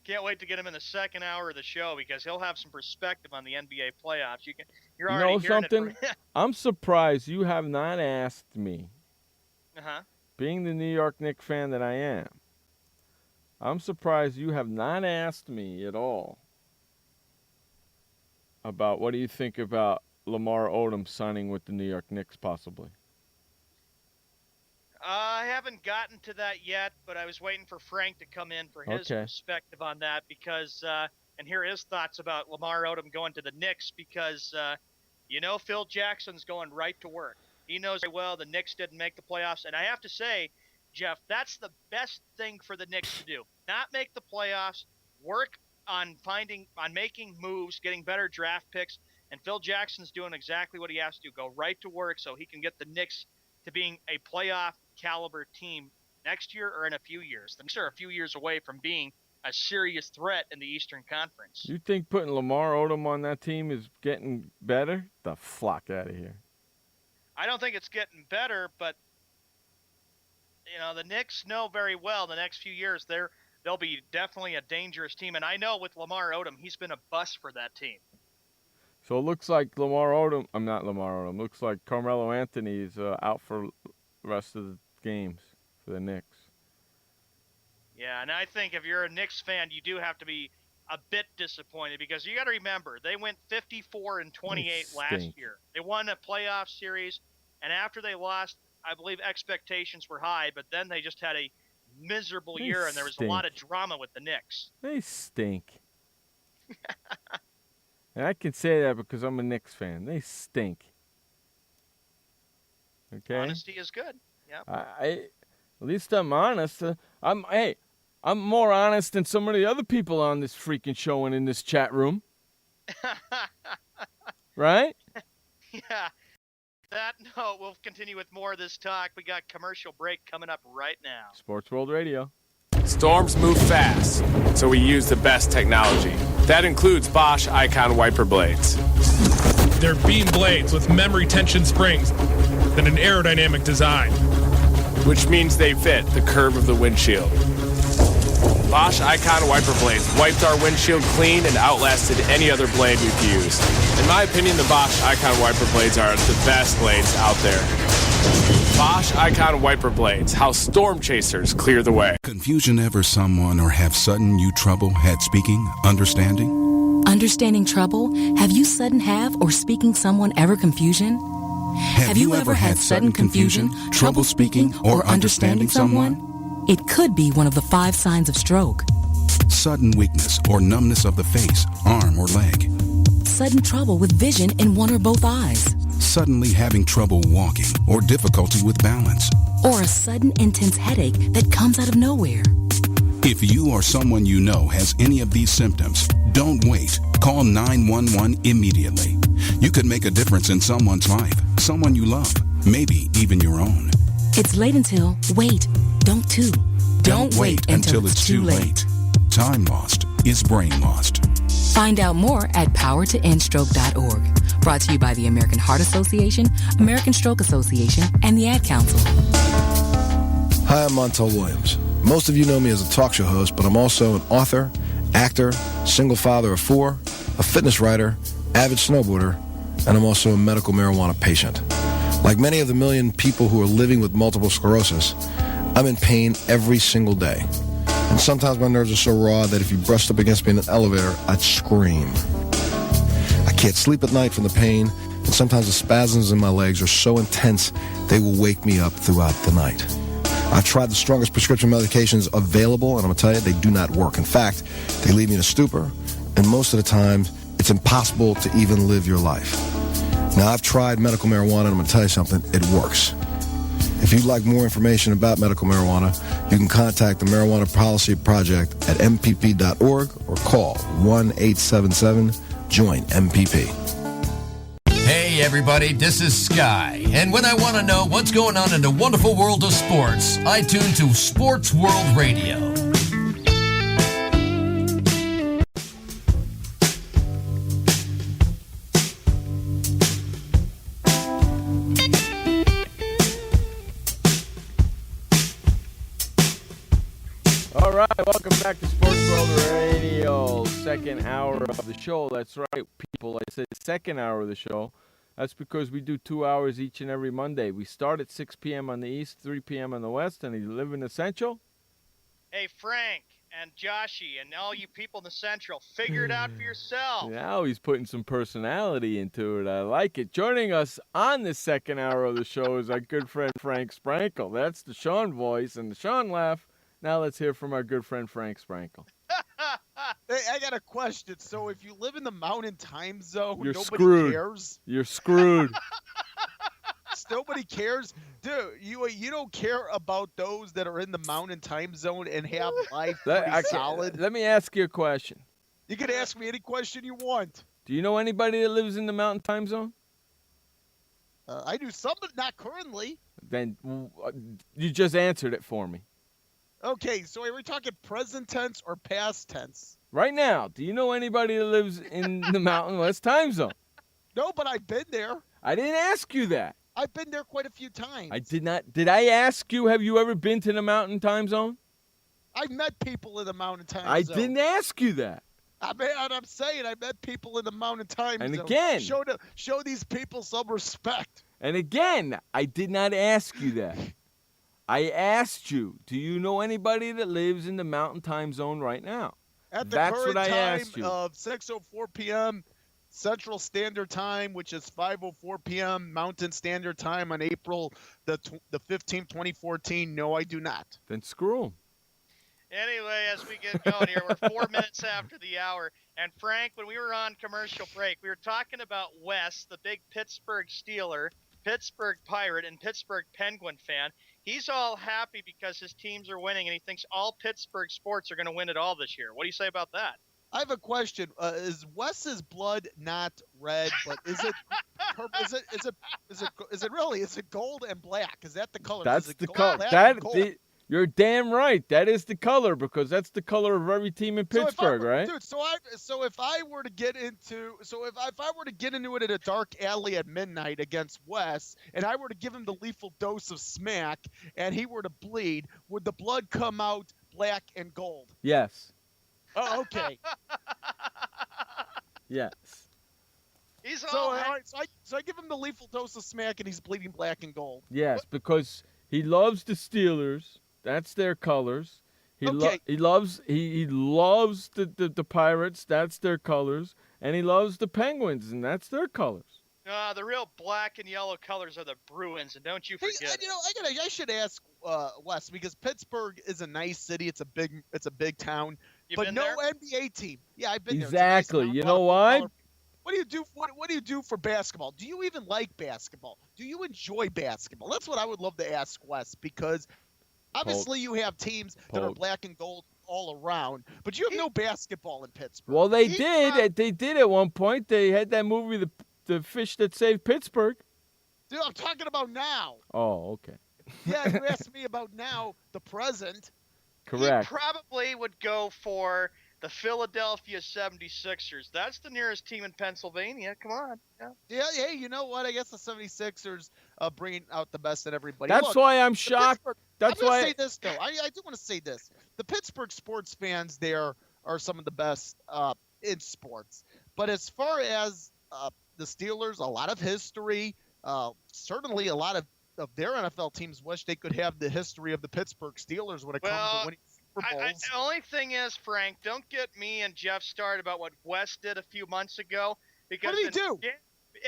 Can't wait to get him in the second hour of the show because he'll have some perspective on the NBA playoffs. You're You already know hearing something? it from him. I'm surprised you have not asked me, Uh-huh. being the New York Knicks fan that I am, I'm surprised you have not asked me at all about what do you think about Lamar Odom signing with the New York Knicks possibly. I haven't gotten to that yet, but I was waiting for Frank to come in for his perspective on that because, and hear his thoughts about Lamar Odom going to the Knicks because, Phil Jackson's going right to work. He knows very well the Knicks didn't make the playoffs, and I have to say, Jeff, that's the best thing for the Knicks to do. Not make the playoffs, work on making moves, getting better draft picks, and Phil Jackson's doing exactly what he has to do, go right to work so he can get the Knicks to being a playoff caliber team next year or in a few years. The Knicks are a few years away from being a serious threat in the Eastern Conference. You think putting Lamar Odom on that team is getting better? The flock out of here. I don't think it's getting better, but the Knicks know very well the next few years they'll be definitely a dangerous team. And I know with Lamar Odom, he's been a bust for that team. So it looks like looks like Carmelo Anthony is out for the rest of the games for the Knicks. Yeah, and I think if you're a Knicks fan, you do have to be a bit disappointed because you got to remember they went 54-28 last year. They won a playoff series, and after they lost, I believe expectations were high, but then they just had a miserable year, and there was a lot of drama with the Knicks. They stink. And I can say that because I'm a Knicks fan. They stink. Okay. Honesty is good. Yeah. At least I'm honest. I'm more honest than some of the other people on this freaking show and in this chat room. Right? Yeah. That note, we'll continue with more of this talk. We got commercial break coming up right now. Sports World Radio. Storms move fast, so we use the best technology. That includes Bosch Icon wiper blades. They're beam blades with memory tension springs and an aerodynamic design, which means they fit the curve of the windshield. Bosch Icon wiper blades wiped our windshield clean and outlasted any other blade we've used. In my opinion, the Bosch Icon wiper blades are the best blades out there. Bosch Icon wiper blades, how storm chasers clear the way. Confusion ever someone or have sudden you trouble had speaking, understanding? Understanding trouble? Have you sudden have or speaking someone ever confusion? Have you ever had sudden confusion, trouble speaking, or understanding someone? It could be one of the 5 signs of stroke. Sudden weakness or numbness of the face, arm, or leg. Sudden trouble with vision in one or both eyes. Suddenly having trouble walking or difficulty with balance. Or a sudden intense headache that comes out of nowhere. If you or someone you know has any of these symptoms, don't wait. Call 911 immediately. You could make a difference in someone's life, someone you love, maybe even your own. It's late until, wait, don't too. Don't wait until it's too late. Time lost is brain lost. Find out more at powertoendstroke.org. Brought to you by the American Heart Association, American Stroke Association, and the Ad Council. Hi, I'm Montel Williams. Most of you know me as a talk show host, but I'm also an author, actor, single father of 4, a fitness writer, avid snowboarder, and I'm also a medical marijuana patient. Like many of the million people who are living with multiple sclerosis, I'm in pain every single day. And sometimes my nerves are so raw that if you brushed up against me in an elevator, I'd scream. I can't sleep at night from the pain, and sometimes the spasms in my legs are so intense they will wake me up throughout the night. I've tried the strongest prescription medications available, and I'm going to tell you, they do not work. In fact, they leave me in a stupor, and most of the time, it's impossible to even live your life. Now, I've tried medical marijuana, and I'm going to tell you something, it works. If you'd like more information about medical marijuana, you can contact the Marijuana Policy Project at mpp.org or call 1-877-JOIN-MPP. Hey everybody, this is Sky, and when I want to know what's going on in the wonderful world of sports, I tune to Sports World Radio. All right, welcome back to Sports World Radio, second hour of the show. That's right, people. I said second hour of the show. That's because we do 2 hours each and every Monday. We start at 6 p.m. on the East, 3 p.m. on the West, and you live in the Central. Hey, Frank and Joshy and all you people in the Central, figure it out for yourself. Now he's putting some personality into it. I like it. Joining us on the second hour of the show is our good friend Frank Sprankle. That's the Sean voice and the Sean laugh. Now let's hear from our good friend Frank Sprankle. Hey, I got a question. So if you live in the mountain time zone, You're nobody screwed. cares? You're screwed. Nobody cares? Dude, you don't care about those that are in the mountain time zone and have life pretty solid? Let me ask you a question. You can ask me any question you want. Do you know anybody that lives in the mountain time zone? I do some, but not currently. Then you just answered it for me. Okay, so are we talking present tense or past tense? Right now, do you know anybody that lives in the Mountain West time zone? No, but I've been there. I didn't ask you that. I've been there quite a few times. I did not. Did I ask you, have you ever been to the Mountain time zone? I've met people in the mountain time I zone. didn't ask you that. I'm saying I met people in the mountain time And zone. again. Show these people some respect. And again, I did not ask you that. I asked you, do you know anybody that lives in the Mountain time zone right now? At the That's current what I time asked you. of 6:04 p.m. Central Standard Time, which is 5:04 p.m. Mountain Standard Time on April the 15th, 2014. No, I do not. Then screw 'em. Anyway, as we get going here, we're 4 minutes after the hour. And Frank, when we were on commercial break, we were talking about Wes, the big Pittsburgh Steeler, Pittsburgh Pirate, and Pittsburgh Penguin fan. He's all happy because his teams are winning, and he thinks all Pittsburgh sports are going to win it all this year. What do you say about that? I have a question. Is Wes's blood not red, but is it really? Is it gold and black? Is that the color? That's the color. You're damn right. That is the color because that's the color of every team in Pittsburgh, right? Dude, so if I were to get into it in a dark alley at midnight against Wes, and I were to give him the lethal dose of smack, and he were to bleed, would the blood come out black and gold? Yes. Oh, okay. Yes. He's so I give him the lethal dose of smack, and he's bleeding black and gold. Yes, because he loves the Steelers. That's their colors. He loves the Pirates. That's their colors. And he loves the Penguins, and that's their colors. The real black and yellow colors are the Bruins, and don't you forget. Hey, I should ask Wes, because Pittsburgh is a nice city. It's a big town, but no NBA team. Yeah, I've been there. Exactly. Nice you know why? What do you do? What do you do for basketball? Do you even like basketball? Do you enjoy basketball? That's what I would love to ask Wes, because obviously you have teams that are black and gold all around, but you have no basketball in Pittsburgh. Well, they did. They did at one point. They had that movie, The Fish That Saved Pittsburgh. Dude, I'm talking about now. Oh, okay. Yeah, you asked me about now, the present. Correct. He probably would go for the Philadelphia 76ers. That's the nearest team in Pennsylvania. Come on. Yeah, hey, you know what? I guess the 76ers bring out the best in everybody. That's why I'm shocked. That's I'm why. Say this, though. I do want to say this. The Pittsburgh sports fans there are some of the best in sports. But as far as the Steelers, a lot of history, certainly a lot of their NFL teams wish they could have the history of the Pittsburgh Steelers when it comes to winning Super Bowls. The only thing is, Frank, don't get me and Jeff started about what Wes did a few months ago. Because what did he do?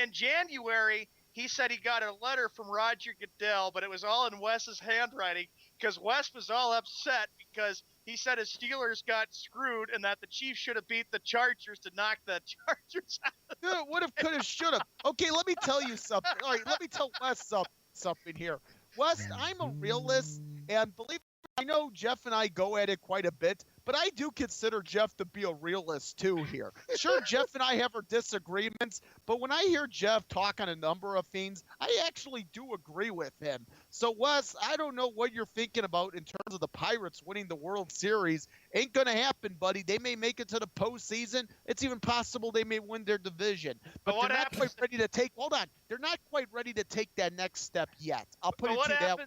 In January, he said he got a letter from Roger Goodell, but it was all in Wes's handwriting because Wes was all upset because he said his Steelers got screwed and that the Chiefs should have beat the Chargers to knock the Chargers out. Dude, would have, could have, should have. Okay, let me tell you something. All right, let me tell Wes something here. Wes, I'm a realist, and believe me, I know Jeff and I go at it quite a bit, but I do consider Jeff to be a realist too here. Sure, Jeff and I have our disagreements, but when I hear Jeff talk on a number of things, I actually do agree with him. So, Wes, I don't know what you're thinking about in terms of the Pirates winning the World Series. Ain't going to happen, buddy. They may make it to the postseason. It's even possible they may win their division. But they're not quite ready to take – hold on. They're not quite ready to take that next step yet. I'll put it to you that way.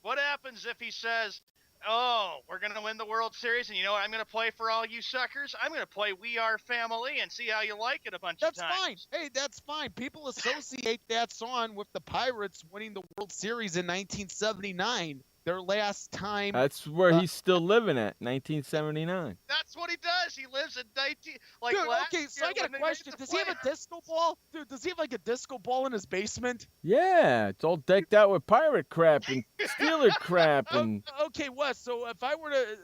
What happens if he says, Oh, we're going to win the World Series, and you know what I'm going to play for all you suckers? I'm going to play We Are Family and see how you like it a bunch of times. That's fine. Hey, that's fine. People associate that song with the Pirates winning the World Series in 1979, their last time. That's where he's still living at, 1979. That's what he does. He lives in 19 Dude, okay, so I got a question. Does he have a disco ball? Dude, does he have like a disco ball in his basement? Yeah, it's all decked out with pirate crap and Steeler crap and. Okay, Wes. So if I were to,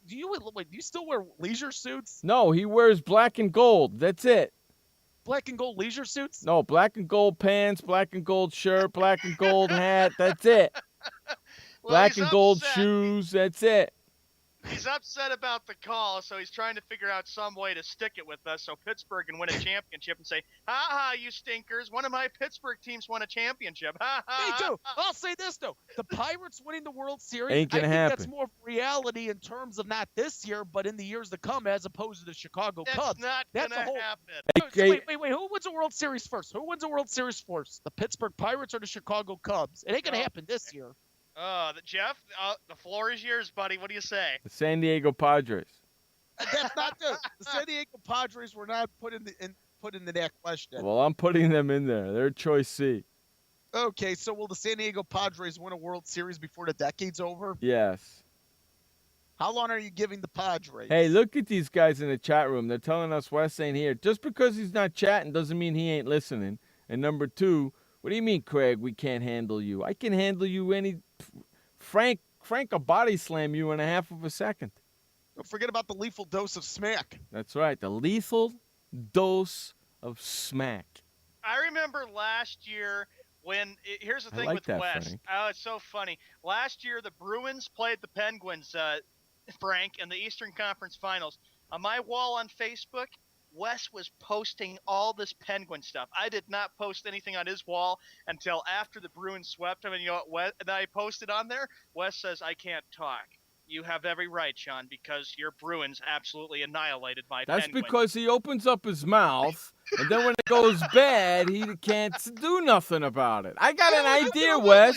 do you still wear leisure suits? No, he wears black and gold. That's it. Black and gold leisure suits? No, black and gold pants, black and gold shirt, black and gold hat. That's it. Black and gold shoes. That's it. He's upset about the call, so he's trying to figure out some way to stick it with us so Pittsburgh can win a championship and say, ha, you stinkers, one of my Pittsburgh teams won a championship. Ha, ha. Hey, dude, I'll say this, though. The Pirates winning the World Series, Ain't gonna I think happen. that's more of reality in terms of not this year, but in the years to come as opposed to the Chicago Cubs. That's not going to happen. So wait. Who wins the World Series first? Who wins the World Series first? The Pittsburgh Pirates or the Chicago Cubs? It ain't going to happen this year. Jeff, the floor is yours, buddy. What do you say? The San Diego Padres. That's not good. The San Diego Padres were not put into that question. Well, I'm putting them in there. They're choice C. Okay, so will the San Diego Padres win a World Series before the decade's over? Yes. How long are you giving the Padres? Hey, look at these guys in the chat room. They're telling us Wes ain't here. Just because he's not chatting doesn't mean he ain't listening. And number two, what do you mean, Craig, we can't handle you? I can handle you any... Frank will body slam you in a half of a second. Don't forget about the lethal dose of smack. That's right, the lethal dose of smack. I remember last year when here's the thing like with that, West. Frank. Oh, it's so funny. Last year the Bruins played the Penguins, Frank, in the Eastern Conference Finals. On my wall on Facebook, Wes was posting all this Penguin stuff. I did not post anything on his wall until after the Bruins swept him. And you know what I posted on there? Wes says, I can't talk. You have every right, Sean, because your Bruins absolutely annihilated my That's Penguins. because he opens up his mouth, and then when it goes bad, he can't do nothing about it. I got an idea, Wes.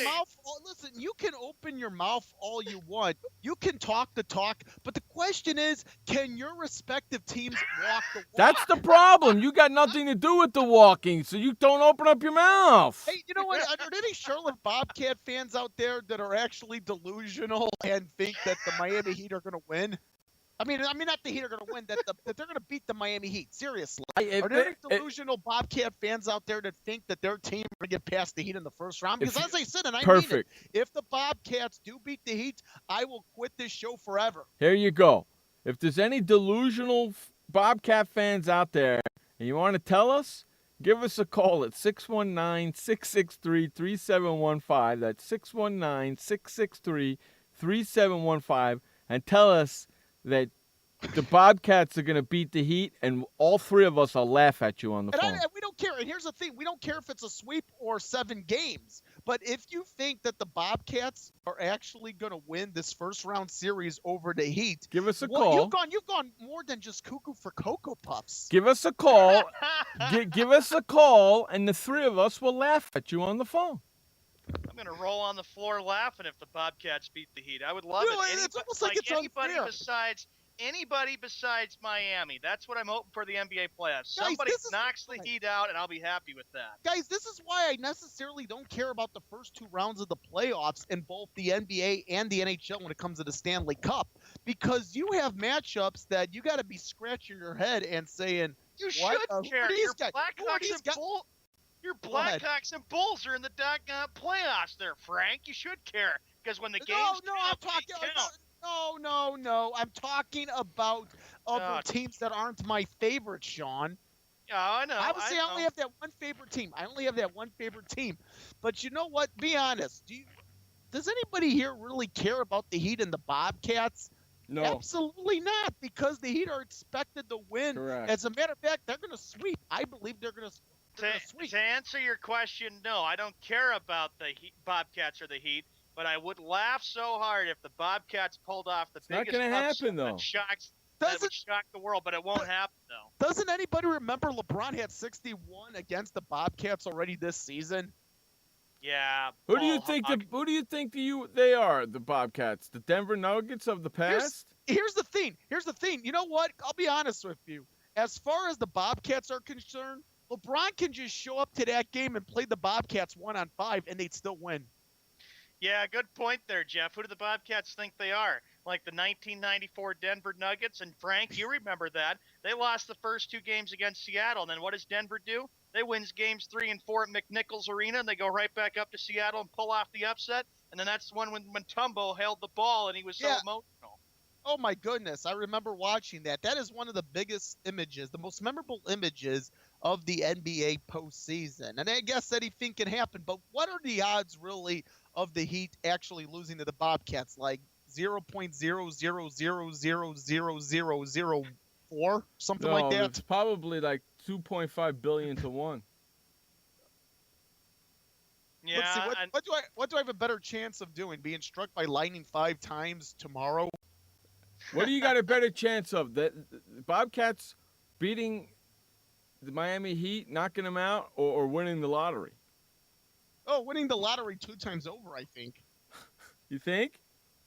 Listen, you can open your mouth all you want. You can talk the talk, but the question is, can your respective teams walk the walk? That's the problem. You got nothing to do with the walking, so you don't open up your mouth. Hey, you know what? Are there any Charlotte Bobcat fans out there that are actually delusional and think that the Miami Heat are going to win? I mean, not the Heat are going to win. That they're going to beat the Miami Heat. Seriously, are there any delusional Bobcat fans out there that think that their team are going to get past the Heat in the first round? Because as I said, and I mean it, if the Bobcats do beat the Heat, I will quit this show forever. Here you go. If there's any delusional Bobcat fans out there and you want to tell us, give us a call at 619-663-3715. That's 619-663-3715, and tell us that the Bobcats are going to beat the Heat, and all three of us will laugh at you on the phone. And we don't care. And here's the thing. We don't care if it's a sweep or 7 games. But if you think that the Bobcats are actually going to win this first-round series over the Heat, give us a call. You've gone more than just cuckoo for Cocoa Puffs. Give us a call. Give us a call, and the three of us will laugh at you on the phone. I'm going to roll on the floor laughing if the Bobcats beat the Heat. I would love it. It's almost like it's anybody unfair. Anybody besides Miami. That's what I'm hoping for the NBA playoffs. Guys, Somebody knocks the Heat out, and I'll be happy with that. Guys, this is why I necessarily don't care about the first 2 rounds of the playoffs in both the NBA and the NHL when it comes to the Stanley Cup. Because you have matchups that you got to be scratching your head and saying, you what? should care. Your Blackhawks and Bulls are in the doggone playoffs there, Frank. You should care. Because when the games I'm talking No. I'm talking about other teams that aren't my favorite, Sean. Yeah, I know. Obviously, I only have that one favorite team. But you know what? Be honest. Does anybody here really care about the Heat and the Bobcats? No. Absolutely not, because the Heat are expected to win. Correct. As a matter of fact, they're going to sweep. I believe they're going to sweep. To answer your question, no, I don't care about the Bobcats or the Heat. But I would laugh so hard if the Bobcats pulled off the biggest upset that would shock the world, but it won't happen, though. Doesn't anybody remember LeBron had 61 against the Bobcats already this season? Yeah. Who do you think they are? The Bobcats, the Denver Nuggets of the past. Here's the thing. You know what? I'll be honest with you. As far as the Bobcats are concerned, LeBron can just show up to that game and play the Bobcats 1-on-5, and they'd still win. Yeah, good point there, Jeff. Who do the Bobcats think they are? Like the 1994 Denver Nuggets? And Frank, you remember that. They lost the first 2 games against Seattle, and then what does Denver do? They wins games 3 and 4 at McNichols Arena, and they go right back up to Seattle and pull off the upset. And then that's the one when Mutombo held the ball, and he was so emotional. Oh, my goodness. I remember watching that. That is one of the biggest images, the most memorable images of the NBA postseason. And I guess anything can happen, but what are the odds really of the Heat actually losing to the Bobcats? Like 0.0000004, something like that? It's probably like 2.5 billion to 1. Yeah. Let's see, what do I have a better chance of doing? Being struck by lightning 5 times tomorrow? What do you got a better chance of? The Bobcats beating the Miami Heat, knocking them out, or winning the lottery? Oh, winning the lottery 2 times over, I think. You think?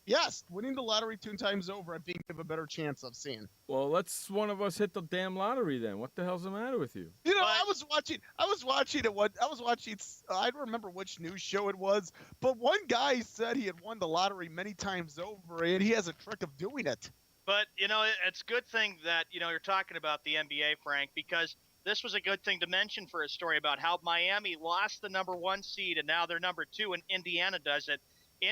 Yes, winning the lottery 2 times over, I think we have a better chance of seeing. Well, let's one of us hit the damn lottery then. What the hell's the matter with you? You know, I was watching it. I don't remember which news show it was, but one guy said he had won the lottery many times over, and he has a trick of doing it. But, you know, it's a good thing that, you know, you're talking about the NBA, Frank, because this was a good thing to mention for a story about how Miami lost the number 1 seed, and now they're number 2, and Indiana does it.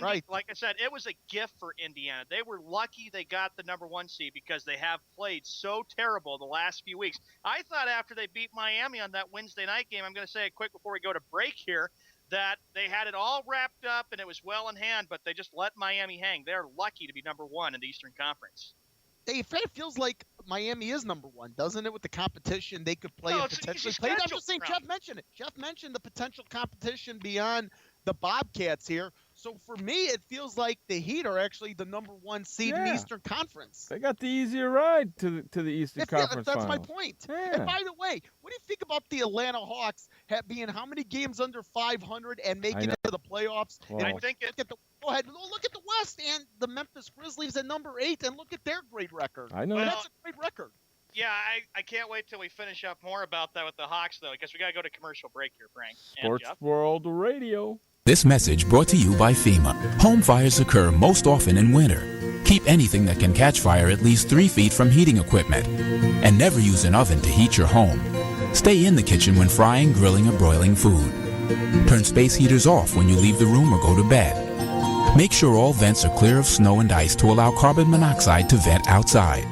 Right. Like I said, it was a gift for Indiana. They were lucky they got the number 1 seed because they have played so terrible the last few weeks. I thought after they beat Miami on that Wednesday night game, I'm going to say it quick before we go to break here, that they had it all wrapped up and it was well in hand, but they just let Miami hang. They're lucky to be number 1 in the Eastern Conference. It feels like Miami is number 1, doesn't it? With the competition they could play and potentially play. I'm just saying, Jeff mentioned it. Jeff mentioned the potential competition beyond the Bobcats here. So for me, it feels like the Heat are actually the number 1 seed in the Eastern Conference. They got the easier ride to the Eastern Conference That's Finals. my point. Yeah. And by the way, what do you think about the Atlanta Hawks being how many games under 500 and making it to the playoffs? Well, And I think go ahead. Look at the West and the Memphis Grizzlies at number 8, and look at their great record. I know. That's a great record. Yeah, I can't wait till we finish up more about that with the Hawks, though, because we got to go to commercial break here, Frank. Sports World Radio. This message brought to you by FEMA. Home fires occur most often in winter. Keep anything that can catch fire at least 3 feet from heating equipment. And never use an oven to heat your home. Stay in the kitchen when frying, grilling, or broiling food. Turn space heaters off when you leave the room or go to bed. Make sure all vents are clear of snow and ice to allow carbon monoxide to vent outside.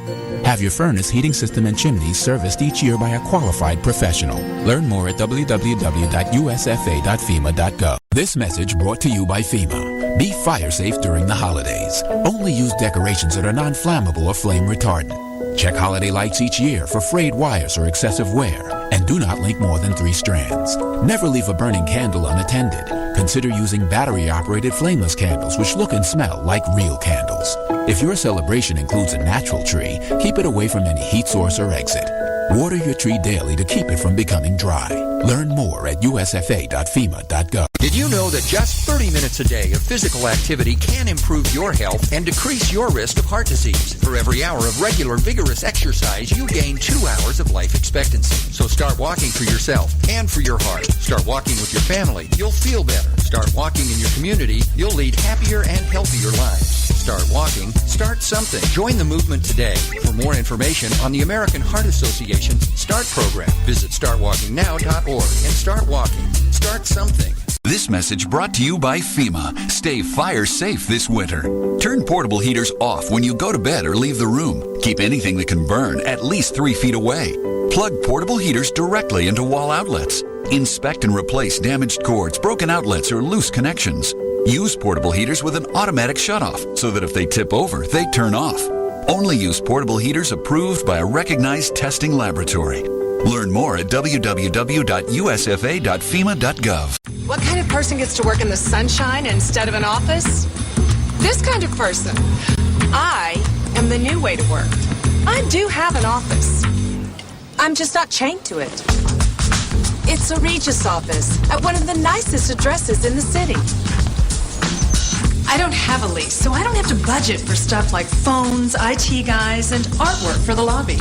Have your furnace, heating system, and chimneys serviced each year by a qualified professional. Learn more at www.usfa.fema.gov. This message brought to you by FEMA. Be fire safe during the holidays. Only use decorations that are non-flammable or flame retardant. Check holiday lights each year for frayed wires or excessive wear. And do not link more than 3 strands. Never leave a burning candle unattended. Consider using battery-operated flameless candles which look and smell like real candles. If your celebration includes a natural tree, keep it away from any heat source or exit. Water your tree daily to keep it from becoming dry. Learn more at usfa.fema.gov. Did you know that just 30 minutes a day of physical activity can improve your health and decrease your risk of heart disease? For every hour of regular, vigorous exercise, you gain 2 hours of life expectancy. So start walking for yourself and for your heart. Start walking with your family. You'll feel better. Start walking in your community. You'll lead happier and healthier lives. Start walking. Start something. Join the movement today. For more information on the American Heart Association's START program, visit startwalkingnow.org and start walking. Start something. This message brought to you by FEMA. Stay fire safe this winter. Turn portable heaters off when you go to bed or leave the room. Keep anything that can burn at least 3 feet away. Plug portable heaters directly into wall outlets. Inspect and replace damaged cords, broken outlets, or loose connections. Use portable heaters with an automatic shutoff so that if they tip over, they turn off. Only use portable heaters approved by a recognized testing laboratory. Learn more at www.usfa.fema.gov. What kind of person gets to work in the sunshine instead of an office? This kind of person. I am the new way to work. I do have an office. I'm just not chained to it. It's a Regis office at one of the nicest addresses in the city. I don't have a lease, so I don't have to budget for stuff like phones, IT guys, and artwork for the lobby.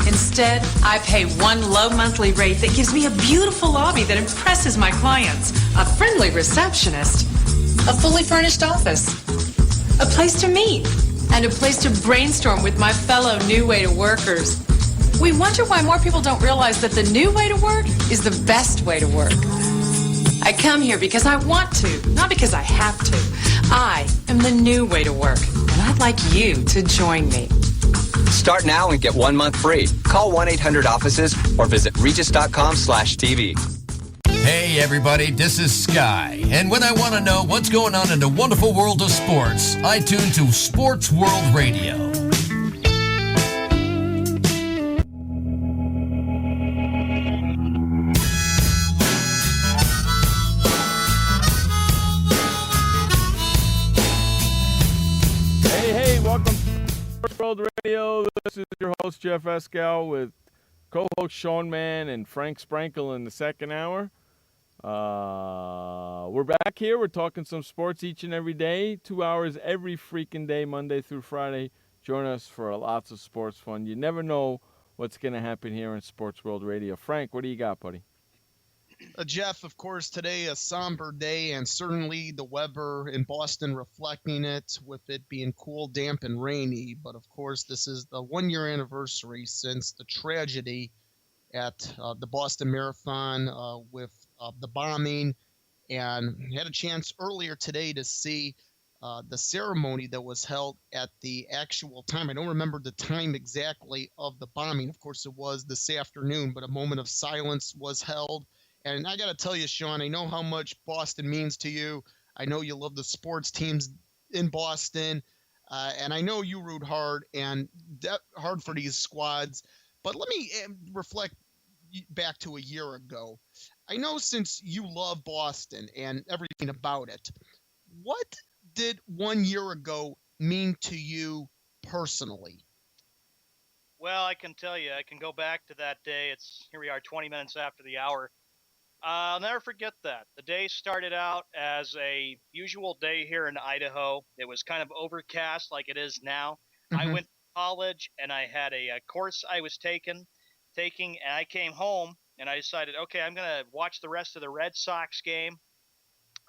Instead, I pay one low monthly rate that gives me a beautiful lobby that impresses my clients, a friendly receptionist, a fully furnished office, a place to meet, and a place to brainstorm with my fellow New Way to Workers. We wonder why more people don't realize that the new way to work is the best way to work. I come here because I want to, not because I have to. I am the new way to work, and I'd like you to join me. Start now and get 1 month free. Call 1-800-OFFICES or visit regis.com/TV. Hey everybody, this is Sky, and when I want to know what's going on in the wonderful world of sports, I tune to Sports World Radio. Hey, welcome to Sports World Radio. This is your host, Jeff Escal, with co-host Sean Mann and Frank Sprankle in the second hour. We're back here. We're talking some sports each and every day, 2 hours every freaking day, Monday through Friday. Join us for lots of sports fun. You never know what's going to happen here in Sports World Radio. Frank, what do you got, buddy? Jeff, of course, today a somber day, and certainly the weather in Boston reflecting it, with it being cool, damp, and rainy. But, of course, this is the one-year anniversary since the tragedy at the Boston Marathon with the bombing, and had a chance earlier today to see the ceremony that was held at the actual time. I don't remember the time exactly of the bombing. Of course, it was this afternoon, but a moment of silence was held. And I got to tell you, Sean, I know how much Boston means to you. I know you love the sports teams in Boston, and I know you root hard for these squads. But let me reflect back to a year ago. I know since you love Boston and everything about it, what did 1 year ago mean to you personally? Well, I can tell you, I can go back to that day. Here we are 20 minutes after the hour. I'll never forget that. The day started out as a usual day here in Idaho. It was kind of overcast like it is now. I went to college, and I had a course I was taking, and I came home, and I decided, okay, I'm going to watch the rest of the Red Sox game.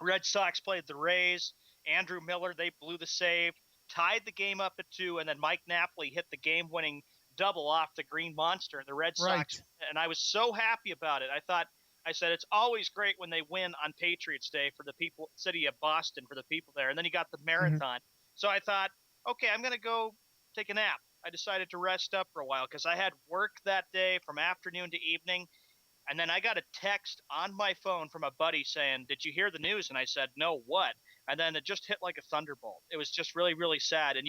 Red Sox played the Rays. Andrew Miller, they blew the save, tied the game up at 2, and then Mike Napoli hit the game-winning double off the Green Monster, and the Red Sox, and I was so happy about it. I said, it's always great when they win on Patriots Day for the people, city of Boston, for the people there. And then you got the marathon. So I thought, okay, I'm going to go take a nap. I decided to rest up for a while because I had work that day from afternoon to evening. And then I got a text on my phone from a buddy saying, did you hear the news? And I said, no, what? And then it just hit like a thunderbolt. It was just really, really sad. And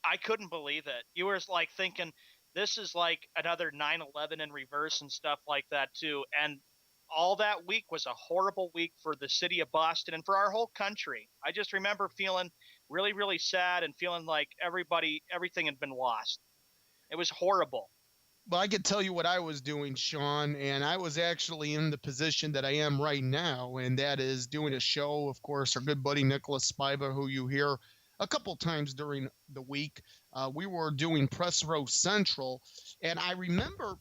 I couldn't believe it. You were like thinking, this is like another 9/11 in reverse and stuff like that too. And all that week was a horrible week for the city of Boston and for our whole country. I just remember feeling really, really sad and feeling like everything had been lost. It was horrible. Well, I could tell you what I was doing, Sean, and I was actually in the position that I am right now, and that is doing a show. Of course, our good buddy Nicholas Spiva, who you hear a couple times during the week. We were doing Press Row Central, and I remember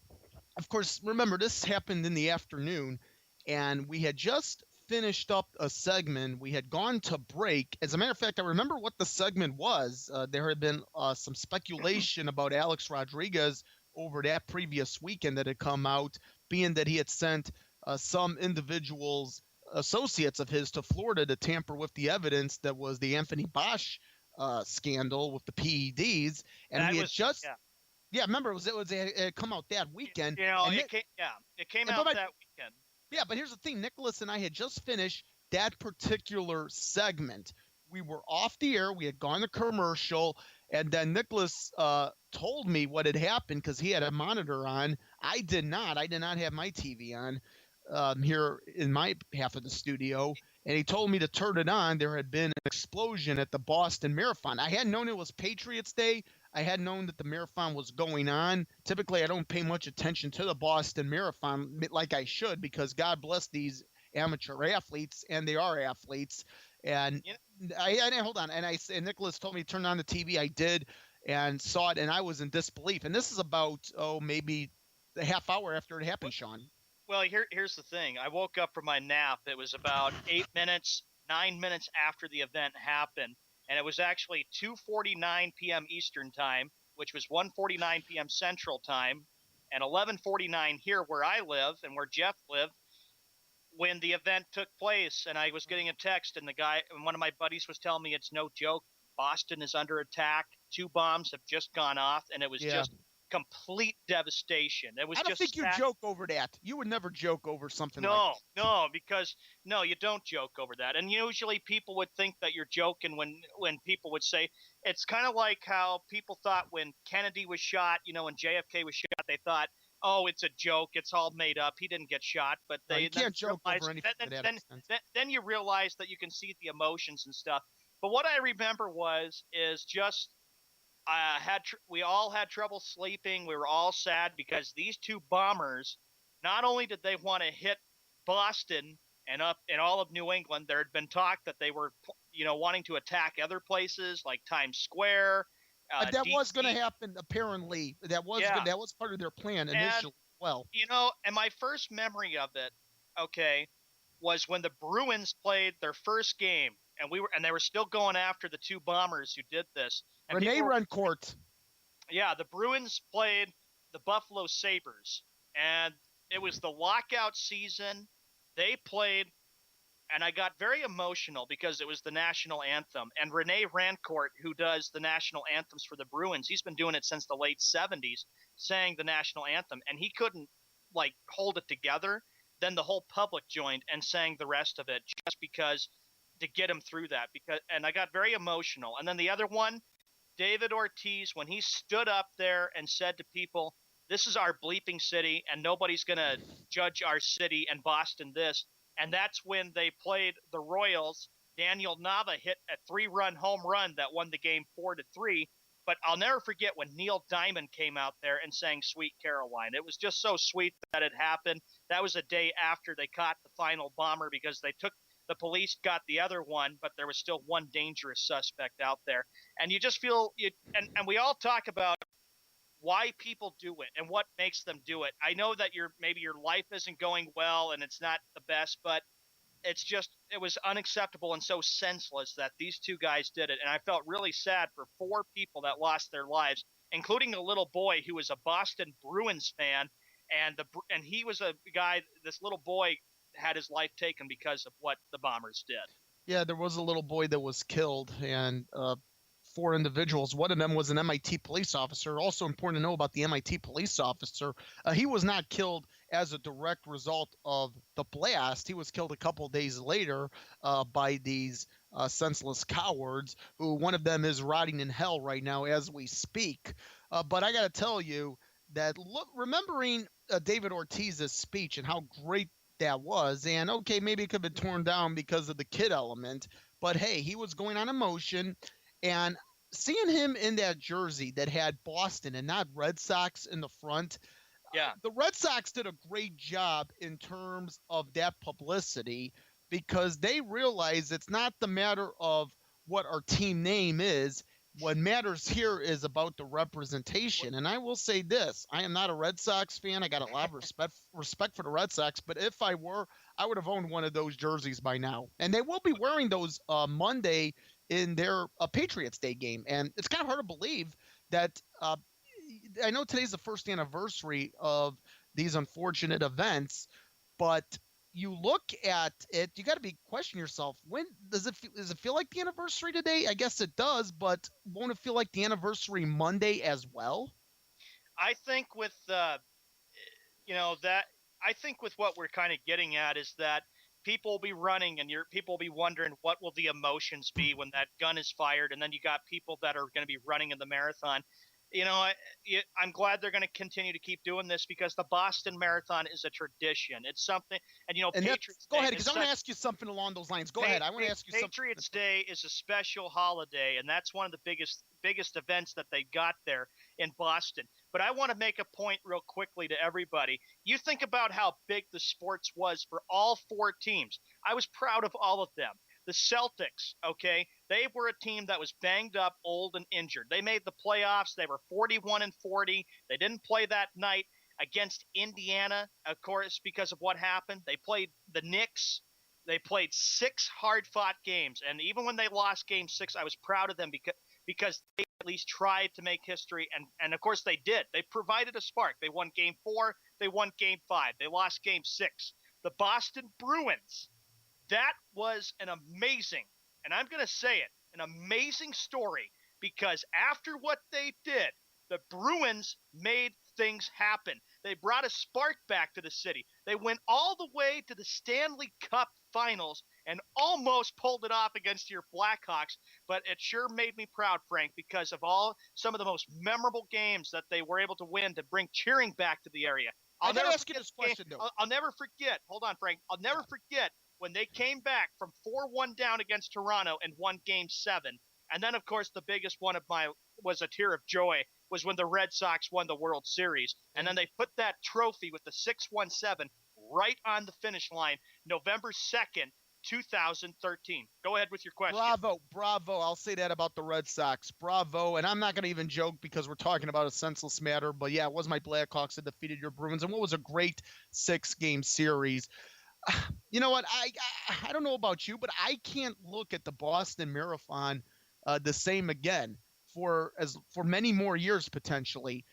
this happened in the afternoon, and we had just finished up a segment. We had gone to break. As a matter of fact, I remember what the segment was. There had been some speculation about Alex Rodriguez over that previous weekend that had come out, being that he had sent some individuals, associates of his, to Florida to tamper with the evidence that was the Anthony Bosch scandal with the PEDs, and we had just remember it had come out that weekend. You know, it came out that weekend. Yeah, but here's the thing: Nicholas and I had just finished that particular segment. We were off the air. We had gone to commercial, and then Nicholas told me what had happened because he had a monitor on. I did not. I did not have my TV on here in my half of the studio. And he told me to turn it on. There had been an explosion at the Boston Marathon. I hadn't known it was Patriots Day. I had known that the marathon was going on. Typically, I don't pay much attention to the Boston Marathon like I should, because God bless these amateur athletes, and they are athletes. And I hold on, and Nicholas told me to turn on the TV. I did, and saw it, and I was in disbelief. And this is about maybe a half hour after it happened, Sean. Well, here's the thing. I woke up from my nap. It was about 9 minutes after the event happened, and it was actually 2:49 p.m. Eastern Time, which was 1:49 p.m. Central Time, and 11:49 here where I live and where Jeff lived when the event took place. And I was getting a text, and one of my buddies was telling me it's no joke. Boston is under attack. 2 bombs have just gone off, and it was just complete devastation. It was I don't think you joke over that. You would never joke over something like that. No, because you don't joke over that. And usually people would think that you're joking when people would say, it's kind of like how people thought when Kennedy was shot, when JFK was shot, they thought, oh, it's a joke, it's all made up, he didn't get shot. But you can't joke over anything. Then you realize that you can see the emotions and stuff. But what I remember is just we all had trouble sleeping. We were all sad because these 2 bombers, not only did they want to hit Boston and up in all of New England, there had been talk that they were, wanting to attack other places like Times Square. That was going to happen. Apparently, that was part of their plan initially. And my first memory of it, was when the Bruins played their first game. And they were still going after the 2 bombers who did this. And Rene Rencourt. Yeah, the Bruins played the Buffalo Sabres, and it was the lockout season. They played, and I got very emotional because it was the national anthem. And Rene Rencourt, who does the national anthems for the Bruins, he's been doing it since the late 70s, sang the national anthem, and he couldn't hold it together. Then the whole public joined and sang the rest of it just because to get him through that. And I got very emotional. And then the other one, David Ortiz, when he stood up there and said to people, this is our bleeping city and nobody's going to judge our city and Boston this. And that's when they played the Royals. Daniel Nava hit a 3-run home run that won the game 4-3. But I'll never forget when Neil Diamond came out there and sang Sweet Caroline. It was just so sweet that it happened. That was a day after they caught the final bomber because the police got the other one, but there was still one dangerous suspect out there. And you just feel and we all talk about why people do it and what makes them do it. I know that maybe your life isn't going well and it's not the best, but it was unacceptable and so senseless that these 2 guys did it. And I felt really sad for 4 people that lost their lives, including a little boy who was a Boston Bruins fan. And he was a guy, this little boy had his life taken because of what the bombers did. Yeah, there was a little boy that was killed, and 4 individuals. One of them was an MIT police officer. Also important to know about the MIT police officer, he was not killed as a direct result of the blast. He was killed a couple days later by these senseless cowards, who one of them is rotting in hell right now as we speak. But I got to tell you that remembering David Ortiz's speech and how great that was, and maybe it could have been torn down because of the kid element, but hey, he was going on emotion. And seeing him in that jersey that had Boston and not Red Sox in the front, the Red Sox did a great job in terms of that publicity, because they realize it's not the matter of what our team name is. What matters here is about the representation. And I will say this, I am not a Red Sox fan. I got a lot of respect for the Red Sox, but if I were, I would have owned one of those jerseys by now. And they will be wearing those Monday in their Patriots Day game. And it's kind of hard to believe that I know today's the first anniversary of these unfortunate events, but you look at it, you got to be questioning yourself. When does it feel like the anniversary today? I guess it does, but won't it feel like the anniversary Monday as well? I think with I think with what we're kind of getting at is that people will be running and people will be wondering what will the emotions be when that gun is fired, and then you got people that are going to be running in the marathon. I'm glad they're going to continue to keep doing this, because the Boston Marathon is a tradition. It's something, and Patriots Day. Go ahead, because I want to ask you something along those lines. Go ahead. I want to ask you something. Patriots Day is a special holiday, and that's one of the biggest biggest events that they got there in Boston. But I want to make a point real quickly to everybody. You think about how big the sports was for all four teams. I was proud of all of them. The Celtics, okay, they were a team that was banged up, old, and injured. They made the playoffs. They were 41-40. They didn't play that night against Indiana, of course, because of what happened. They played the Knicks. They played 6 hard-fought games, and even when they lost Game 6, I was proud of them because they at least tried to make history, and of course they did. They provided a spark. They won Game 4. They won Game 5. They lost Game 6. The Boston Bruins, that was an amazing, and I'm going to say it, an amazing story, because after what they did, the Bruins made things happen. They brought a spark back to the city. They went all the way to the Stanley Cup Finals and almost pulled it off against your Blackhawks, but it sure made me proud, Frank, because of some of the most memorable games that they were able to win to bring cheering back to the area. I'll never ask you this question, though. I'll never forget. Hold on, Frank. I'll never forget when they came back from 4-1 down against Toronto and won Game 7. And then, of course, the biggest one of mine was a tear of joy was when the Red Sox won the World Series. And then they put that trophy with the 617 right on the finish line, November 2nd, 2013. Go ahead with your question. Bravo. I'll say that about the Red Sox. Bravo. And I'm not going to even joke because we're talking about a senseless matter. But, yeah, it was my Blackhawks that defeated your Bruins. And what was a great 6-game series. You know what? I don't know about you, but I can't look at the Boston Marathon the same again for many more years potentially.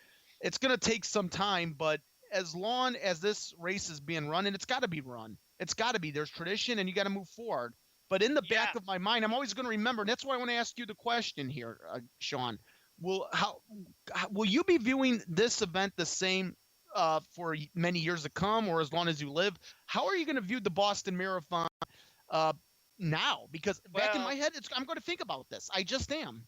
It's going to take some time, but as long as this race is being run, and it's got to be run, it's got to be. There's tradition, and you got to move forward. But in the back of my mind, I'm always going to remember, and that's why I want to ask you the question here, Sean. Will you be viewing this event the same for many years to come, or as long as you live? How are you going to view the Boston Marathon now? Because back in my head, I'm going to think about this. I just am.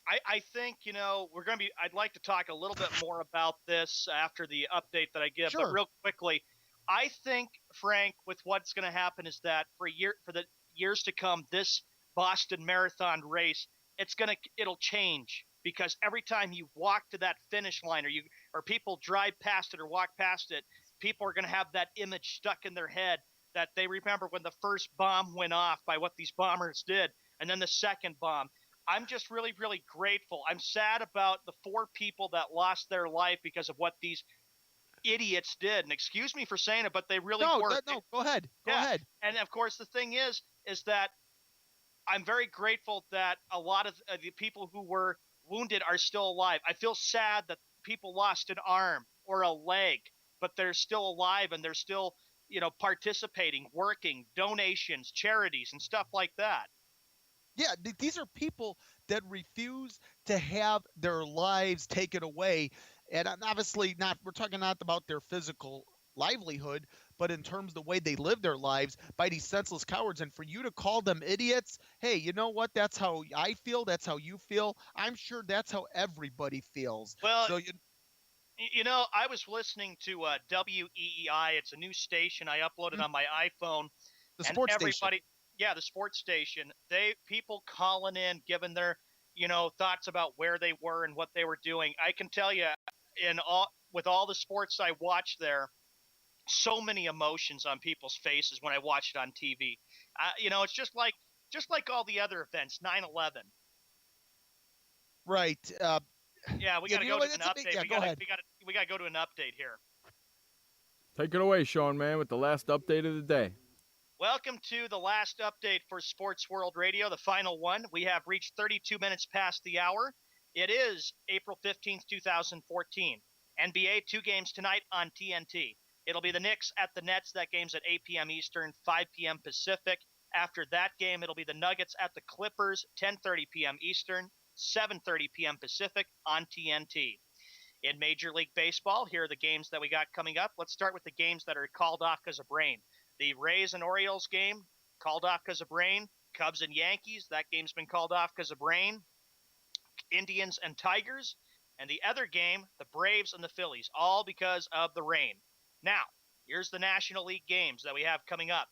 I think, I'd like to talk a little bit more about this after the update that I give. Sure. But real quickly, I think, Frank, with what's going to happen is that for the years to come, this Boston Marathon race, it'll change, because every time you walk to that finish line or people drive past it or walk past it, people are going to have that image stuck in their head that they remember when the first bomb went off by what these bombers did, and then the second bomb. I'm just really, really grateful. I'm sad about the 4 people that lost their life because of what these idiots did. And excuse me for saying it, but they really were. No, go ahead. Go ahead. And, of course, the thing is that I'm very grateful that a lot of the people who were wounded are still alive. I feel sad that people lost an arm or a leg, but they're still alive and they're still, participating, working, donations, charities, and stuff like that. Yeah, these are people that refuse to have their lives taken away. And obviously we're talking not about their physical livelihood, but in terms of the way they live their lives by these senseless cowards. And for you to call them idiots, hey, you know what? That's how I feel. That's how you feel. I'm sure that's how everybody feels. Well, so I was listening to WEEI. It's a new station I uploaded on my iPhone. The sports station. Yeah, the sports station. People calling in, giving their, thoughts about where they were and what they were doing. I can tell you, with all the sports I watched there, so many emotions on people's faces when I watched it on TV. It's just like all the other events, 9/11. Right. Yeah, we got to go to an update. Yeah, we got to go to an update here. Take it away, Sean, man, with the last update of the day. Welcome to the last update for Sports World Radio, the final one. We have reached 32 minutes past the hour. It is April 15th, 2014. NBA, 2 games tonight on TNT. It'll be the Knicks at the Nets. That game's at 8 p.m. Eastern, 5 p.m. Pacific. After that game, it'll be the Nuggets at the Clippers, 10:30 p.m. Eastern, 7:30 p.m. Pacific on TNT. In Major League Baseball, here are the games that we got coming up. Let's start with the games that are called off because of rain. The Rays and Orioles game, called off because of rain. Cubs and Yankees, that game's been called off because of rain. Indians and Tigers. And the other game, the Braves and the Phillies, all because of the rain. Now, here's the National League games that we have coming up.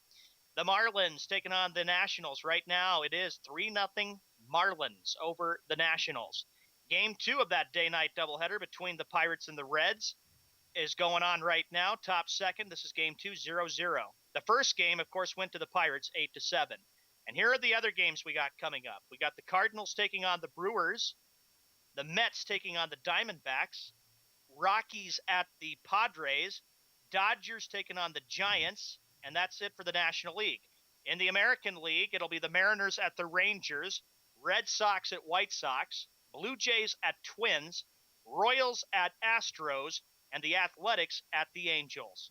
The Marlins taking on the Nationals. Right now, it is 3-0 Marlins over the Nationals. Game 2 of that day-night doubleheader between the Pirates and the Reds is going on right now. Top second. This is Game 2, 0-0. The first game, of course, went to the Pirates 8-7. And here are the other games we got coming up. We got the Cardinals taking on the Brewers, the Mets taking on the Diamondbacks, Rockies at the Padres, Dodgers taking on the Giants, and that's it for the National League. In the American League, it'll be the Mariners at the Rangers, Red Sox at White Sox, Blue Jays at Twins, Royals at Astros, and the Athletics at the Angels.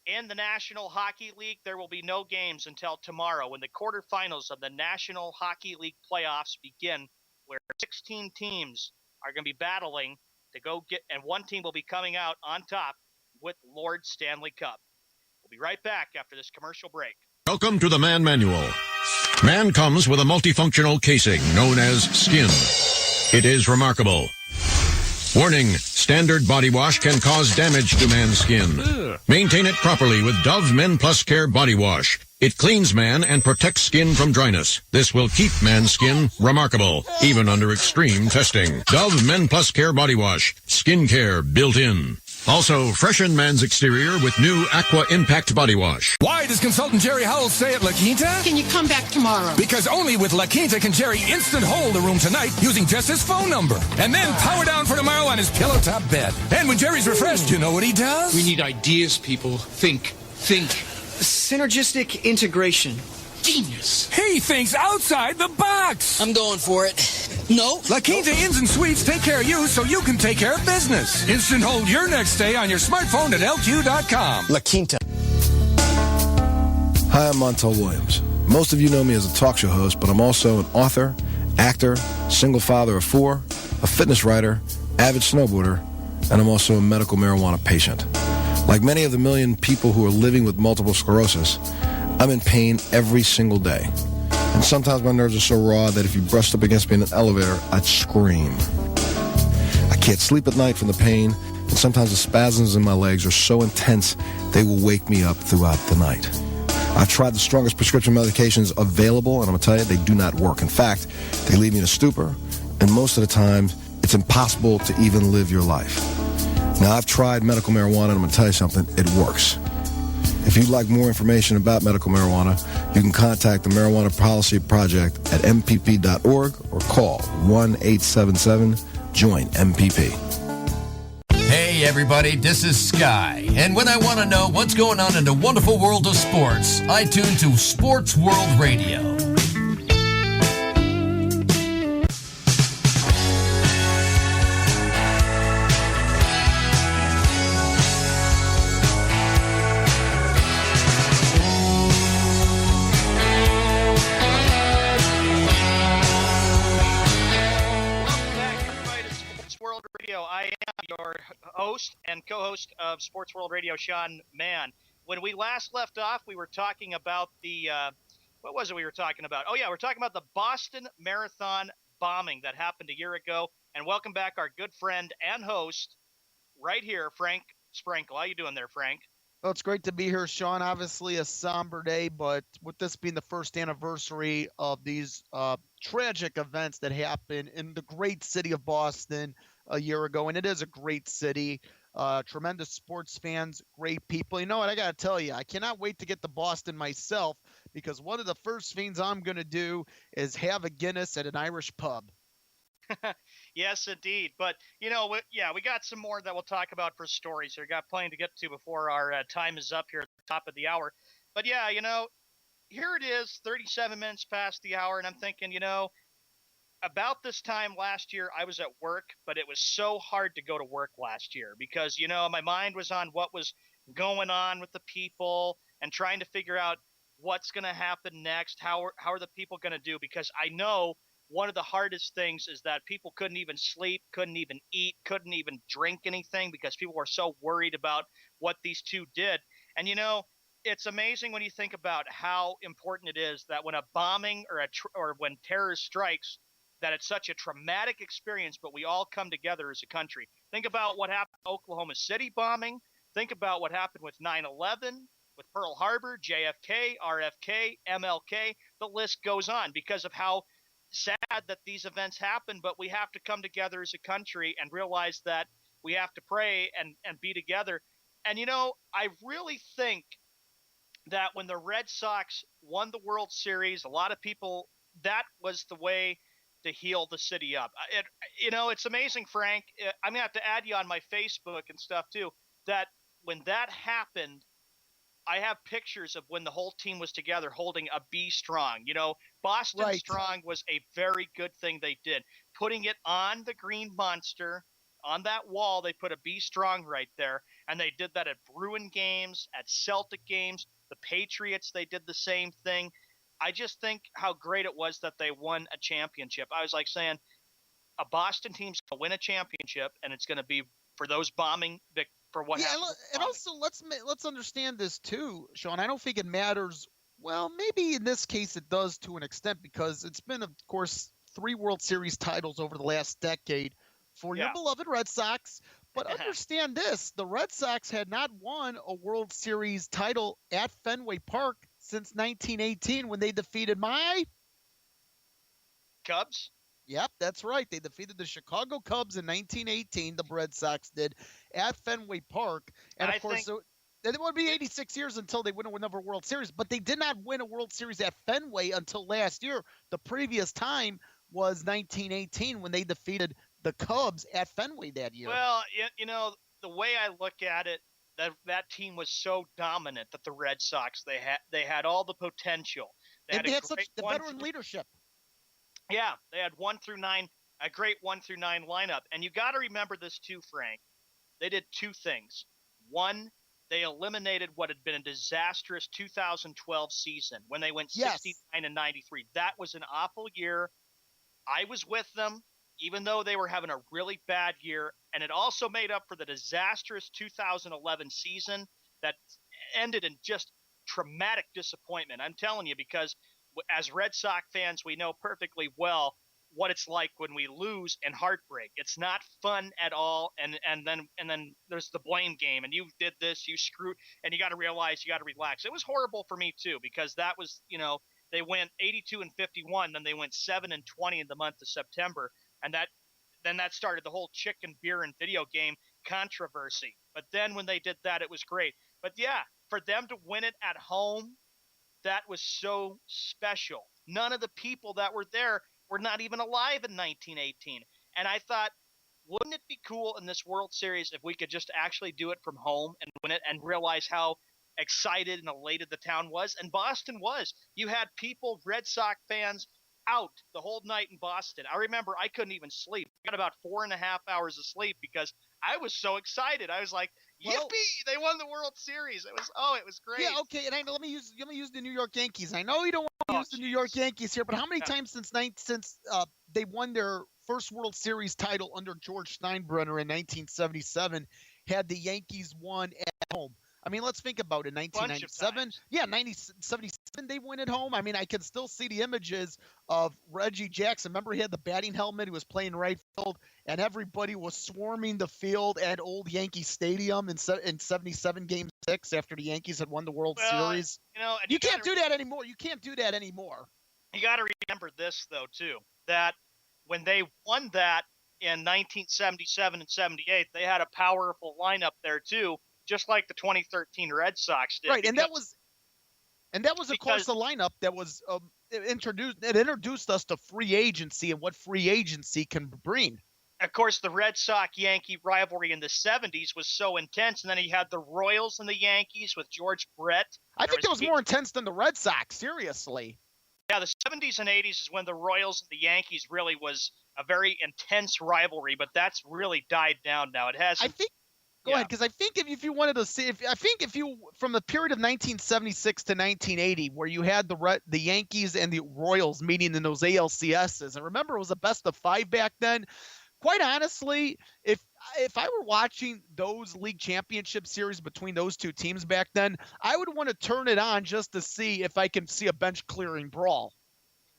In the National Hockey League, there will be no games until tomorrow when the quarterfinals of the National Hockey League playoffs begin, where 16 teams are going to be battling to go get, and one team will be coming out on top with Lord Stanley Cup. We'll be right back after this commercial break. Welcome to the Man Manual. Man comes with a multifunctional casing known as skin. It is remarkable. Warning, standard body wash can cause damage to man's skin. Maintain it properly with Dove Men Plus Care Body Wash. It cleans man and protects skin from dryness. This will keep man's skin remarkable, even under extreme testing. Dove Men Plus Care Body Wash. Skin care built in. Also, freshen man's exterior with new Aqua Impact Body Wash. Why does consultant Jerry Howell stay at La Quinta? Can you come back tomorrow? Because only with La Quinta can Jerry instant hold the room tonight using just his phone number. And then power down for tomorrow on his pillow top bed. And when Jerry's refreshed, you know what he does? We need ideas, people. Think. Synergistic integration. Genius. He thinks outside the box. I'm going for it. No. La Quinta Inns and Suites take care of you so you can take care of business. Instant hold your next stay on your smartphone at LQ.com. La Quinta. Hi, I'm Montel Williams. Most of you know me as a talk show host, but I'm also an author, actor, single father of 4, a fitness writer, avid snowboarder, and I'm also a medical marijuana patient. Like many of the million people who are living with multiple sclerosis, I'm in pain every single day. And sometimes my nerves are so raw that if you brushed up against me in an elevator, I'd scream. I can't sleep at night from the pain, and sometimes the spasms in my legs are so intense they will wake me up throughout the night. I've tried the strongest prescription medications available, and I'm going to tell you, they do not work. In fact, they leave me in a stupor, and most of the time, it's impossible to even live your life. Now, I've tried medical marijuana, and I'm going to tell you something, it works. If you'd like more information about medical marijuana, you can contact the Marijuana Policy Project at mpp.org or call 1-877-JOIN-MPP. Hey everybody, this is Sky, and when I want to know what's going on in the wonderful world of sports, I tune to Sports World Radio. I am your host and co-host of Sports World Radio, Sean Mann. When we last left off, we were talking about the, what was it we were talking about? Oh, yeah, we're talking about the Boston Marathon bombing that happened a year ago. And welcome back our good friend and host right here, Frank Sprinkle. How you doing there, Frank? Well, it's great to be here, Sean. Obviously a somber day, but with this being the first anniversary of these tragic events that happened in the great city of Boston a year ago, and it is a great city, tremendous sports fans, great people. You know what, I got to tell you, I cannot wait to get to Boston myself, because one of the first things I'm going to do is have a Guinness at an Irish pub. Yes, indeed. But, you know, we got some more that we'll talk about for stories here. Got plenty to get to before our time is up here at the top of the hour. But, yeah, you know, here it is, 37 minutes past the hour, and I'm thinking, you know, about this time last year, I was at work, but it was so hard to go to work last year because, you know, my mind was on what was going on with the people and trying to figure out what's going to happen next. How are the people going to do? Because I know one of the hardest things is that people couldn't even sleep, couldn't even eat, couldn't even drink anything because people were so worried about what these two did. And, you know, it's amazing when you think about how important it is that when a bombing or when terror strikes, that it's such a traumatic experience, but we all come together as a country. Think about what happened to Oklahoma City bombing. Think about what happened with 9/11, with Pearl Harbor, JFK, RFK, MLK. The list goes on because of how sad that these events happen, but we have to come together as a country and realize that we have to pray and be together. And, I really think that when the Red Sox won the World Series, a lot of people, that was the way to heal the city up. It's amazing, Frank. I'm going to have to add you on my Facebook and stuff too, that when that happened, I have pictures of when the whole team was together holding a Be Strong. Boston Right. Strong was a very good thing they did. Putting it on the green monster, on that wall, they put a Be Strong right there. And they did that at Bruin games, at Celtic games, the Patriots, they did the same thing. I just think how great it was that they won a championship. I was like saying, a Boston team's going to win a championship, and it's going to be for those bombing for what happened. And also let's understand this too, Sean. I don't think it matters. Well, maybe in this case it does to an extent because it's been, of course, 3 World Series titles over the last decade for your beloved Red Sox. But understand this: the Red Sox had not won a World Series title at Fenway Park since 1918 when they defeated my Cubs. Yep, that's right. They defeated the Chicago Cubs in 1918. The Red Sox did at Fenway Park, and of course, it would be 86 years until they win another World Series. But they did not win a World Series at Fenway until last year. The previous time was 1918 when they defeated the Cubs at Fenway that year. Well, the way I look at it, that team was so dominant that the Red Sox they had all the potential. They had such the veteran leadership. Yeah, they had 1 through 9, a great 1 through 9 lineup. And you got to remember this too, Frank. They did 2 things. One, they eliminated what had been a disastrous 2012 season when they went 69 and 93. That was an awful year. I was with them, even though they were having a really bad year. And it also made up for the disastrous 2011 season that ended in just traumatic disappointment. I'm telling you, because as Red Sox fans, we know perfectly well what it's like when we lose and heartbreak. It's not fun at all. And then there's the blame game. And you did this, you screwed, and you got to realize you got to relax. It was horrible for me too, because that was, they went 82 and 51, then they went 7 and 20 in the month of September, and that started the whole chicken, beer, and video game controversy. But then when they did that, it was great. But yeah, for them to win it at home, that was so special. None of the people that were there were not even alive in 1918. And I thought, wouldn't it be cool in this World Series if we could just actually do it from home and win it and realize how excited and elated the town was? And Boston was. You had people, Red Sox fans, out the whole night in Boston. I remember I couldn't even sleep. I got about 4.5 hours of sleep because I was so excited. I was like, yippee, they won the World Series. It was great. Yeah, okay, and let me use the New York Yankees. I know you don't want to use the New York Yankees here, but how many times since they won their first World Series title under George Steinbrenner in 1977 had the Yankees won at home? I mean, let's think about it. 1997, 1977, they win at home. I mean, I can still see the images of Reggie Jackson. Remember, he had the batting helmet. He was playing right field, and everybody was swarming the field at Old Yankee Stadium in 77 Game 6 after the Yankees had won the World Series. You can't do that anymore. You can't do that anymore. You got to remember this, though, too, that when they won that in 1977 and 78, they had a powerful lineup there, too, just like the 2013 Red Sox did. Right, and that was, of course, the lineup that was introduced. It introduced us to free agency and what free agency can bring. Of course, the Red Sox-Yankee rivalry in the 70s was so intense, and then you had the Royals and the Yankees with George Brett. I think it was more intense than the Red Sox, seriously. Yeah, the 70s and 80s is when the Royals and the Yankees really was a very intense rivalry, but that's really died down now. It has. Go ahead, because I think if you wanted to see, if you from the period of 1976 to 1980, where you had the Yankees and the Royals meeting in those ALCSs, and remember it was a best of 5 back then. Quite honestly, if I were watching those league championship series between those two teams back then, I would want to turn it on just to see if I can see a bench clearing brawl.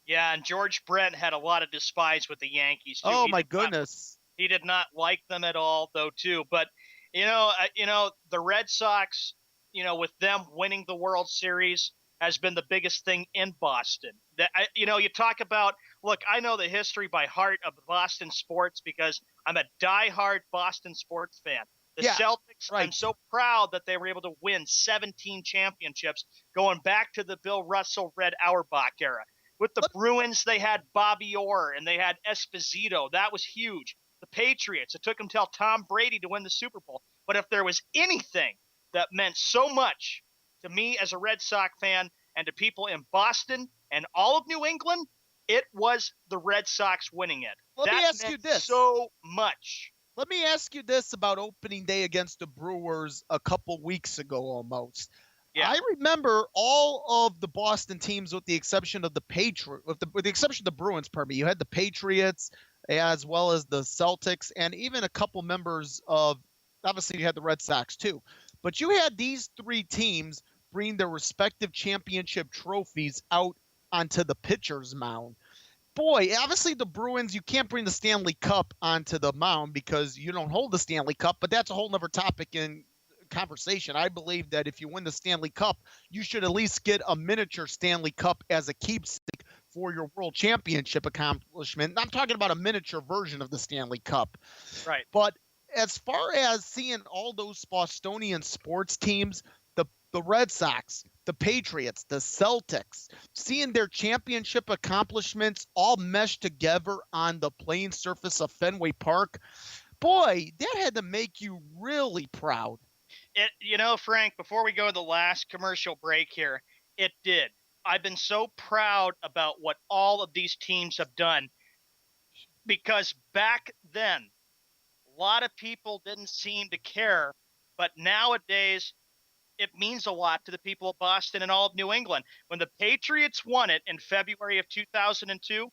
Yeah, and George Brett had a lot of despise with the Yankees too. Oh my goodness, he did not like them at all, though, too. But the Red Sox, with them winning the World Series, has been the biggest thing in Boston. You talk about, look, I know the history by heart of Boston sports because I'm a diehard Boston sports fan. The Celtics, right. I'm so proud that they were able to win 17 championships going back to the Bill Russell, Red Auerbach era. With the Bruins, they had Bobby Orr and they had Esposito. That was huge. The Patriots, it took them till Tom Brady to win the Super Bowl. But if there was anything that meant so much to me as a Red Sox fan and to people in Boston and all of New England, it was the Red Sox winning it. Let me ask you this. So much. Let me ask you this about opening day against the Brewers a couple weeks ago almost. Yeah. I remember all of the Boston teams with the exception of the with the exception of the Bruins, pardon me. You had the Patriots as well as the Celtics and even a couple members of, obviously you had the Red Sox too. But you had these three teams bring their respective championship trophies out onto the pitcher's mound. Boy, obviously the Bruins, you can't bring the Stanley Cup onto the mound because you don't hold the Stanley Cup, but that's a whole nother topic in conversation. I believe that if you win the Stanley Cup, you should at least get a miniature Stanley Cup as a keepsake for your world championship accomplishment. I'm talking about a miniature version of the Stanley Cup. Right. But as far as seeing all those Bostonian sports teams, the Red Sox, the Patriots, the Celtics, seeing their championship accomplishments all meshed together on the playing surface of Fenway Park, boy, that had to make you really proud. Frank, before we go to the last commercial break here, it did. I've been so proud about what all of these teams have done because back then, a lot of people didn't seem to care, but nowadays, it means a lot to the people of Boston and all of New England. When the Patriots won it in February of 2002,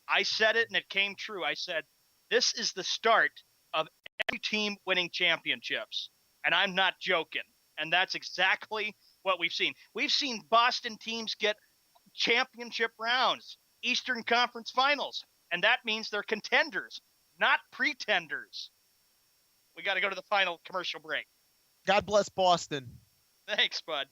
I said it and it came true. I said, this is the start of every team winning championships. And I'm not joking. And that's exactly what we've seen. We've seen Boston teams get championship rounds, Eastern Conference Finals. And that means they're contenders, not pretenders. We got to go to the final commercial break. God bless Boston. Thanks, bud.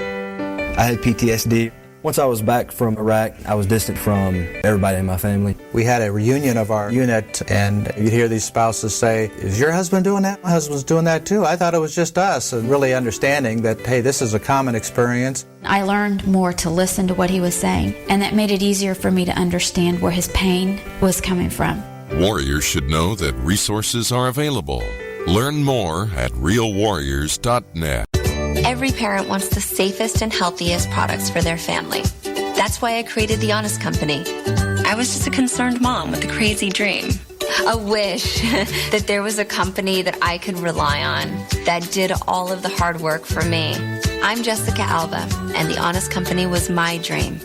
I had PTSD. Once I was back from Iraq, I was distant from everybody in my family. We had a reunion of our unit, and you'd hear these spouses say, is your husband doing that? My husband's doing that too. I thought it was just us. And really understanding that, hey, this is a common experience. I learned more to listen to what he was saying, and that made it easier for me to understand where his pain was coming from. Warriors should know that resources are available. Learn more at realwarriors.net. Every parent wants the safest and healthiest products for their family. That's why I created The Honest Company. I was just a concerned mom with a crazy dream. A wish that there was a company that I could rely on that did all of the hard work for me. I'm Jessica Alba, and The Honest Company was my dream.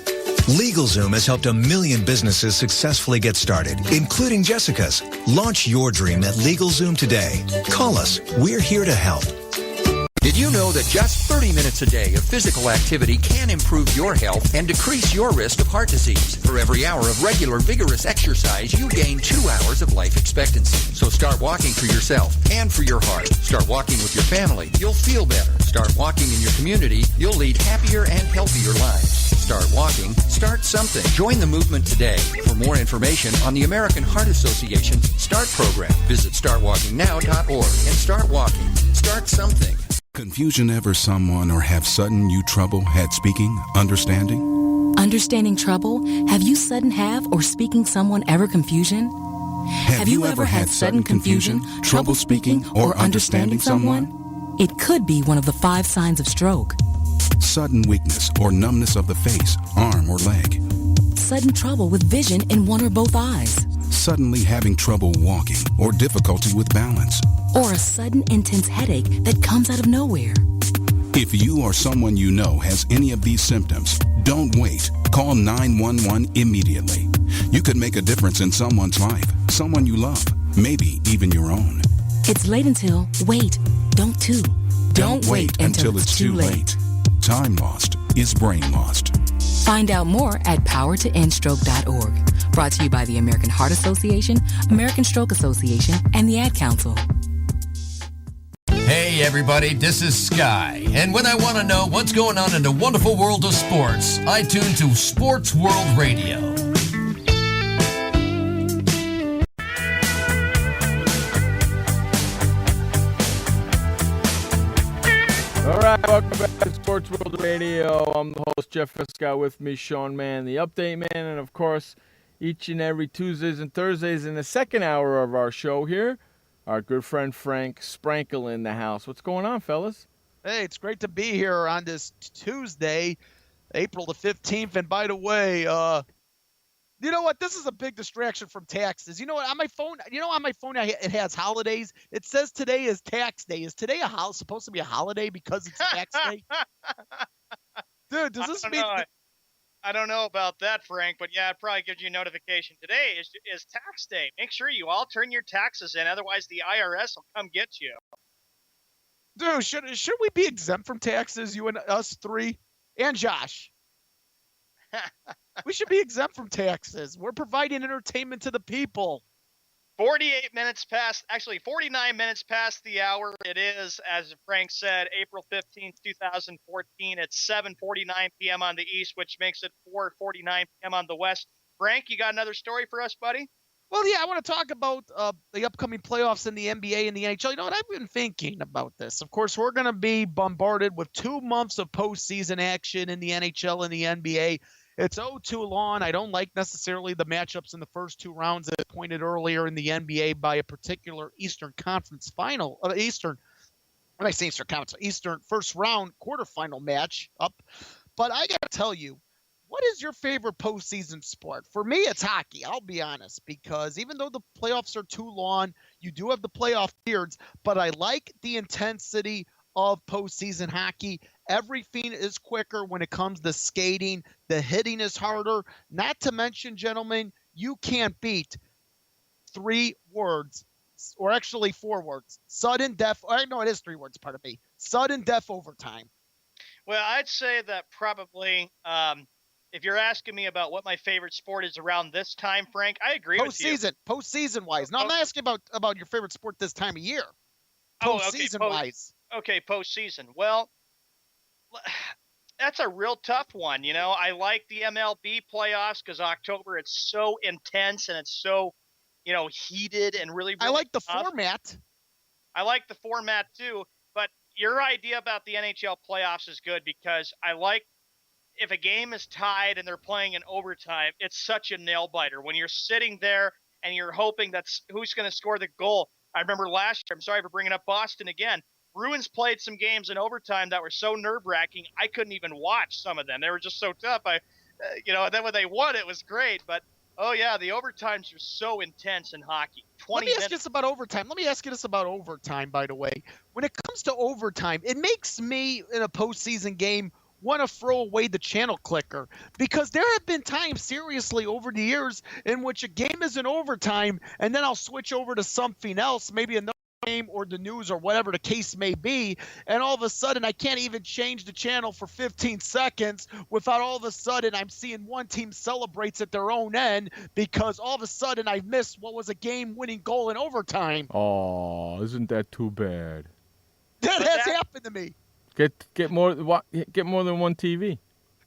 LegalZoom has helped 1 million businesses successfully get started, including Jessica's. Launch your dream at LegalZoom today. Call us. We're here to help. Did you know that just 30 minutes a day of physical activity can improve your health and decrease your risk of heart disease? For every hour of regular, vigorous exercise, you gain 2 hours of life expectancy. So start walking for yourself and for your heart. Start walking with your family. You'll feel better. Start walking in your community. You'll lead happier and healthier lives. Start walking. Start something. Join the movement today. For more information on the American Heart Association START program, visit startwalkingnow.org and start walking. Start something. Confusion ever someone or have sudden you trouble had speaking, understanding? Understanding trouble? Have you sudden have or speaking someone ever confusion? Have you ever had sudden confusion, trouble speaking, or understanding someone? It could be one of the 5 signs of stroke. Sudden weakness or numbness of the face, arm, or leg. Sudden trouble with vision in one or both eyes. Suddenly having trouble walking or difficulty with balance. Or a sudden intense headache that comes out of nowhere. If you or someone you know has any of these symptoms, don't wait. Call 911 immediately. You could make a difference in someone's life, someone you love, maybe even your own. It's late until, wait, don't too. Don't wait until it's too late. Time lost is brain lost. Find out more at powertoendstroke.org. Brought to you by the American Heart Association, American Stroke Association, and the Ad Council. Hey everybody, this is Sky, and when I want to know what's going on in the wonderful world of sports, I tune to Sports World Radio. All right, welcome back to Sports World Radio. I'm the host, Jeff Sky, with me, Sean Mann, the Update Man, and of course, each and every Tuesdays and Thursdays in the second hour of our show here, our good friend Frank Sprankle in the house. What's going on, fellas? Hey, it's great to be here on this Tuesday, April the 15th. And by the way, you know what? This is a big distraction from taxes. You know what? On my phone, it has holidays. It says today is tax day. Is today supposed to be a holiday because it's tax day? Dude, does this mean... I don't know about that, Frank, but yeah, it probably gives you a notification. Today is tax day. Make sure you all turn your taxes in, otherwise the IRS will come get you. Dude, should we be exempt from taxes, you and us three? And Josh. We should be exempt from taxes. We're providing entertainment to the people. 49 minutes past the hour. It is, as Frank said, April 15th, 2014. It's 7:49 p.m. on the East, which makes it 4:49 p.m. on the West. Frank, you got another story for us, buddy? Well, yeah, I want to talk about the upcoming playoffs in the NBA and the NHL. You know what? I've been thinking about this. Of course, we're going to be bombarded with 2 months of postseason action in the NHL and the NBA. It's too long. I don't like necessarily the matchups in the first 2 rounds, as pointed earlier in the NBA by a particular Eastern Conference final. Eastern first round quarterfinal match up. But I got to tell you, what is your favorite postseason sport? For me, it's hockey. I'll be honest, because even though the playoffs are too long, you do have the playoff periods, but I like the intensity of postseason hockey. Everything is quicker when it comes to skating. The hitting is harder. Not to mention, gentlemen, you can't beat 3 words, or actually 4 words. Sudden death. No, it is 3 words, pardon me. Sudden death overtime. Well, I'd say that probably, if you're asking me about what my favorite sport is around this time, Frank, I agree with you. Postseason-wise. No, I'm not asking about your favorite sport this time of year. Postseason-wise. Okay, postseason. Well, that's a real tough one. You know, I like the MLB playoffs because October, it's so intense and it's so, heated and really I like the tough. format. I like the format too, but your idea about the NHL playoffs is good because I like if a game is tied and they're playing in overtime, it's such a nail biter when you're sitting there and you're hoping that's who's going to score the goal. I remember last year, I'm sorry for bringing up Boston again, Bruins played some games in overtime that were so nerve-wracking, I couldn't even watch some of them. They were just so tough. And then when they won, it was great. But, oh, yeah, the overtimes are so intense in hockey. Let me ask you this about overtime, by the way. When it comes to overtime, it makes me, in a postseason game, want to throw away the channel clicker because there have been times, seriously, over the years in which a game is in overtime and then I'll switch over to something else, maybe another game or the news or whatever the case may be, and all of a sudden I can't even change the channel for 15 seconds without all of a sudden I'm seeing one team celebrates at their own end because all of a sudden I missed what was a game-winning goal in overtime. Oh, isn't that too bad? That has happened to me. Get more than one TV.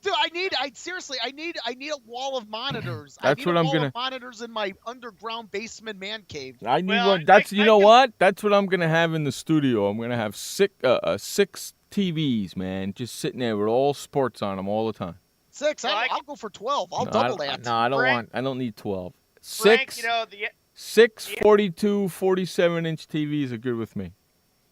Dude, I need a wall of monitors. That's what I'm gonna. Of monitors in my underground basement man cave. I need one. That's what? That's what I'm gonna have in the studio. I'm gonna have 6 TVs, man, just sitting there with all sports on them all the time. 6. I'll go for 12. I'll double that. No, I don't want. I don't need 12. Frank, 6. 6 42, 47-inch TVs are good with me.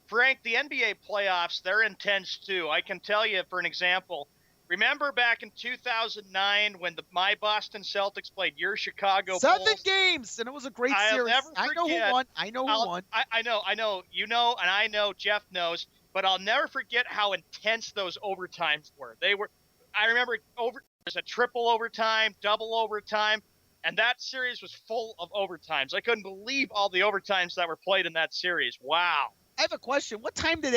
Frank, the NBA playoffs, they're intense too. I can tell you, for an example, remember back in 2009 when my Boston Celtics played your Chicago Bulls? 7 games, and it was a great series. I know who won. I know. You know, and I know Jeff knows, but I'll never forget how intense those overtimes were. I remember there's a triple overtime, double overtime, and that series was full of overtimes. I couldn't believe all the overtimes that were played in that series. Wow. I have a question. What time did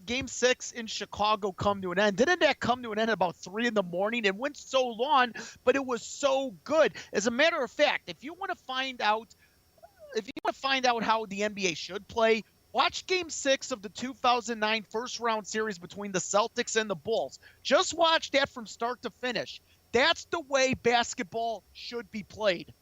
Game 6 in Chicago come to an end? Didn't that come to an end at about 3 in the morning? It went so long, but it was so good. As a matter of fact, if you want to find out how the NBA should play, Watch Game 6 of the 2009 first-round series between the Celtics and the Bulls. Just watch that from start to finish. That's the way basketball should be played.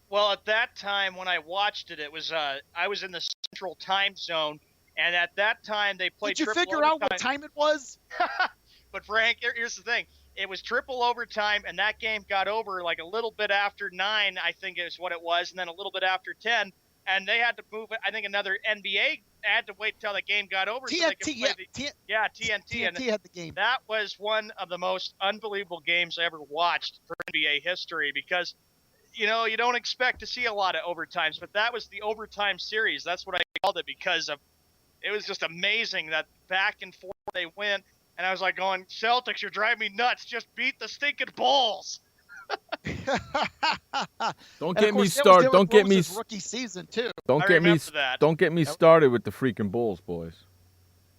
Well, at that time when I watched it, I was in the Central Time Zone, and at that time they played. Did you figure out what time it was? But Frank, here's the thing: it was triple overtime, and that game got over like a little bit after 9, I think is what it was, and then a little bit after 10, and they had to move it. I think another NBA had to wait till the game got over. TNT, so they could play TNT. TNT had the game. That was one of the most unbelievable games I ever watched for NBA history because. You don't expect to see a lot of overtimes, but that was the overtime series. That's what I called it because it was just amazing that back and forth they went. And I was like going, Celtics, you're driving me nuts. Just beat the stinking Bulls. Don't get me started. Don't get me rookie season too. Don't get me started with the freaking Bulls, boys.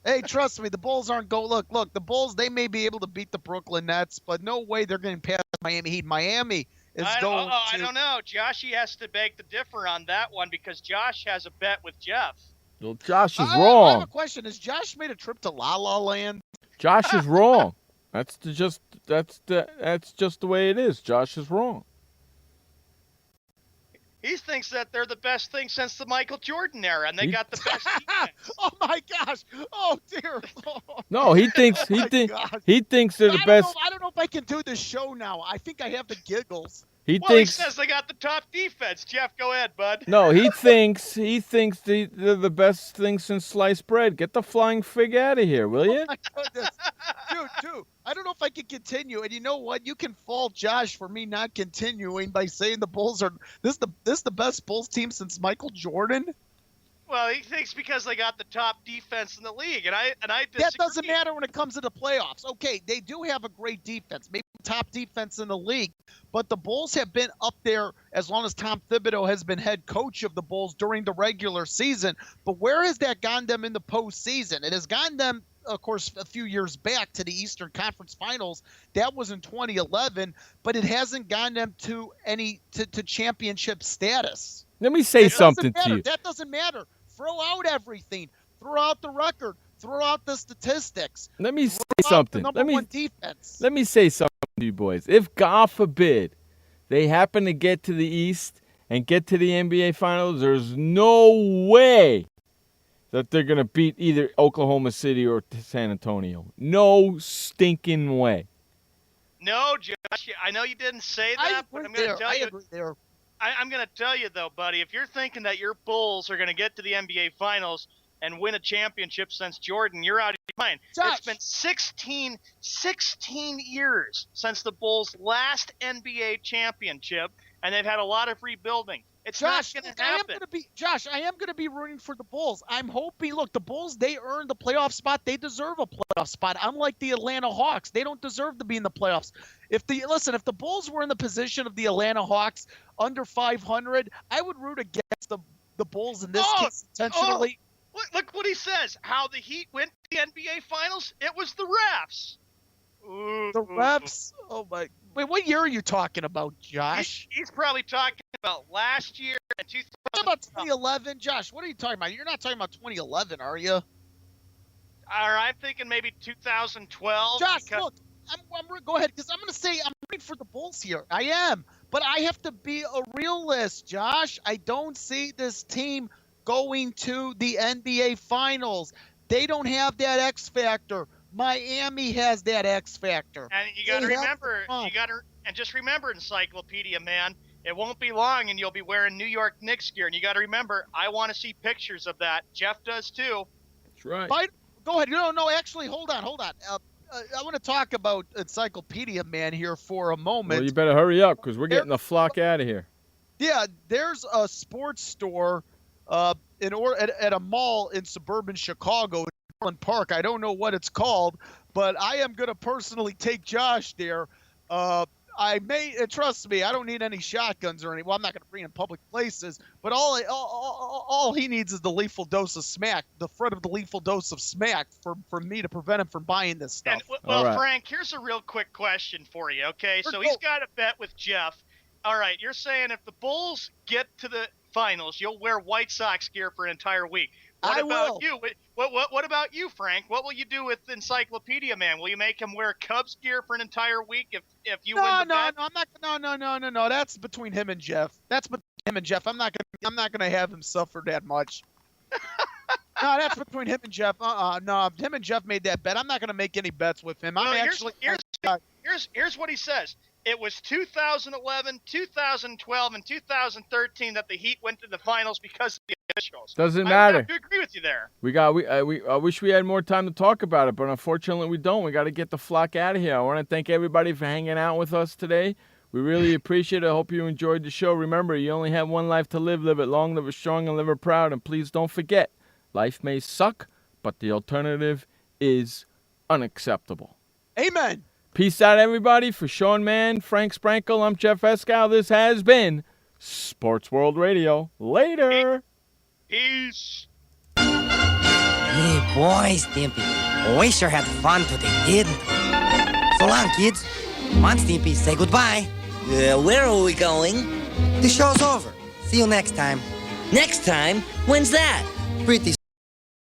Hey, trust me, the Bulls aren't go. Look, the Bulls, they may be able to beat the Brooklyn Nets, but no way they're going to pass Miami Heat. Miami is I don't know. Joshy has to beg to differ on that one because Josh has a bet with Jeff. Well, Josh is I wrong. have a question. Has Josh made a trip to La La Land? Josh is wrong. That's just the way it is. Josh is wrong. He thinks that they're the best thing since the Michael Jordan era, and they got the best defense. Oh my gosh! Oh dear! No, he thinks they're the best. I don't know if I can do this show now. I think I have the giggles. He he says they got the top defense. Jeff, go ahead, bud. No, he thinks they're the best thing since sliced bread. Get the flying fig out of here, will you? Oh my goodness. Dude, I don't know if I can continue. And you know what? You can fault Josh for me not continuing by saying the Bulls are this the best Bulls team since Michael Jordan. Well, he thinks because they got the top defense in the league, and I disagree. That doesn't matter when it comes to the playoffs. Okay, they do have a great defense, maybe top defense in the league, but the Bulls have been up there as long as Tom Thibodeau has been head coach of the Bulls during the regular season. But where has that gotten them in the postseason? It has gotten them, of course, a few years back to the Eastern Conference Finals. That was in 2011, but it hasn't gotten them to to championship status. Let me say something to you. That doesn't matter. Throw out everything. Throw out the record. Throw out the statistics. Let me say something. Let me say something to you boys. If, God forbid, they happen to get to the East and get to the NBA Finals, there's no way that they're going to beat either Oklahoma City or San Antonio. No stinking way. No, Josh, I know you didn't say that, but I'm going to tell you. I'm going to tell you, though, buddy, if you're thinking that your Bulls are going to get to the NBA Finals and win a championship since Jordan, you're out of your mind. Josh. It's been 16 years since the Bulls' last NBA championship, and they've had a lot of rebuilding. It's Josh, not going to happen. I am going to be rooting for the Bulls. I'm hoping, look, the Bulls, they earned the playoff spot. They deserve a playoff spot. Unlike the Atlanta Hawks, they don't deserve to be in the playoffs. If the Bulls were in the position of the Atlanta Hawks under 500, I would root against the Bulls in this case intentionally. Look what he says. How the Heat went to the NBA Finals? It was the refs. The refs? Oh, my. Wait, what year are you talking about, Josh? He's probably talking about last year and 2000. What about 2011? Josh, what are you talking about? You're not talking about 2011, are you? I'm thinking maybe 2012. Josh, look, go ahead, because I'm going to say I'm rooting for the Bulls here. I am. But I have to be a realist, Josh. I don't see this team going to the NBA Finals. They don't have that X factor. Miami has that X factor. And you got to remember, just remember, Encyclopedia Man, it won't be long and you'll be wearing New York Knicks gear. And you got to remember, I want to see pictures of that. Jeff does too. That's right. Go ahead. No, actually, hold on. I want to talk about Encyclopedia Man here for a moment. Well, you better hurry up because we're getting the flock out of here. Yeah, there's a sports store at a mall in suburban Chicago, Park. I don't know what it's called, but I am going to personally take Josh there. Trust me, I don't need any shotguns or any. Well, I'm not going to bring in public places, but all he needs is the lethal dose of smack, the threat of the lethal dose of smack for me to prevent him from buying this stuff. And, Frank, here's a real quick question for you, okay? So he's got a bet with Jeff. All right, you're saying if the Bulls get to the Finals, you'll wear White Sox gear for an entire week. What I about will. you? What about you, Frank? What will you do with Encyclopedia Man? Will you make him wear Cubs gear for an entire week if you win the bet? No, I'm not. No. That's between him and Jeff. That's between him and Jeff. I'm not gonna have him suffer that much. No, that's between him and Jeff. No, him and Jeff made that bet. I'm not gonna make any bets with him. No, here's what he says. It was 2011, 2012, and 2013 that the Heat went to the finals because of the officials. Doesn't matter. I agree with you there. I wish we had more time to talk about it, but unfortunately we don't. We got to get the flock out of here. I want to thank everybody for hanging out with us today. We really appreciate it. I hope you enjoyed the show. Remember, you only have one life to live. Live it long, live it strong, and live it proud. And please don't forget, life may suck, but the alternative is unacceptable. Amen. Peace out, everybody. For Sean Mann, Frank Sprankle, I'm Jeff Escow. This has been Sports World Radio. Later. Peace. Hey, boy, Stimpy. We sure had fun today, didn't we? So long, kids. Come on, Stimpy, say goodbye. Where are we going? The show's over. See you next time. Next time? When's that? Pretty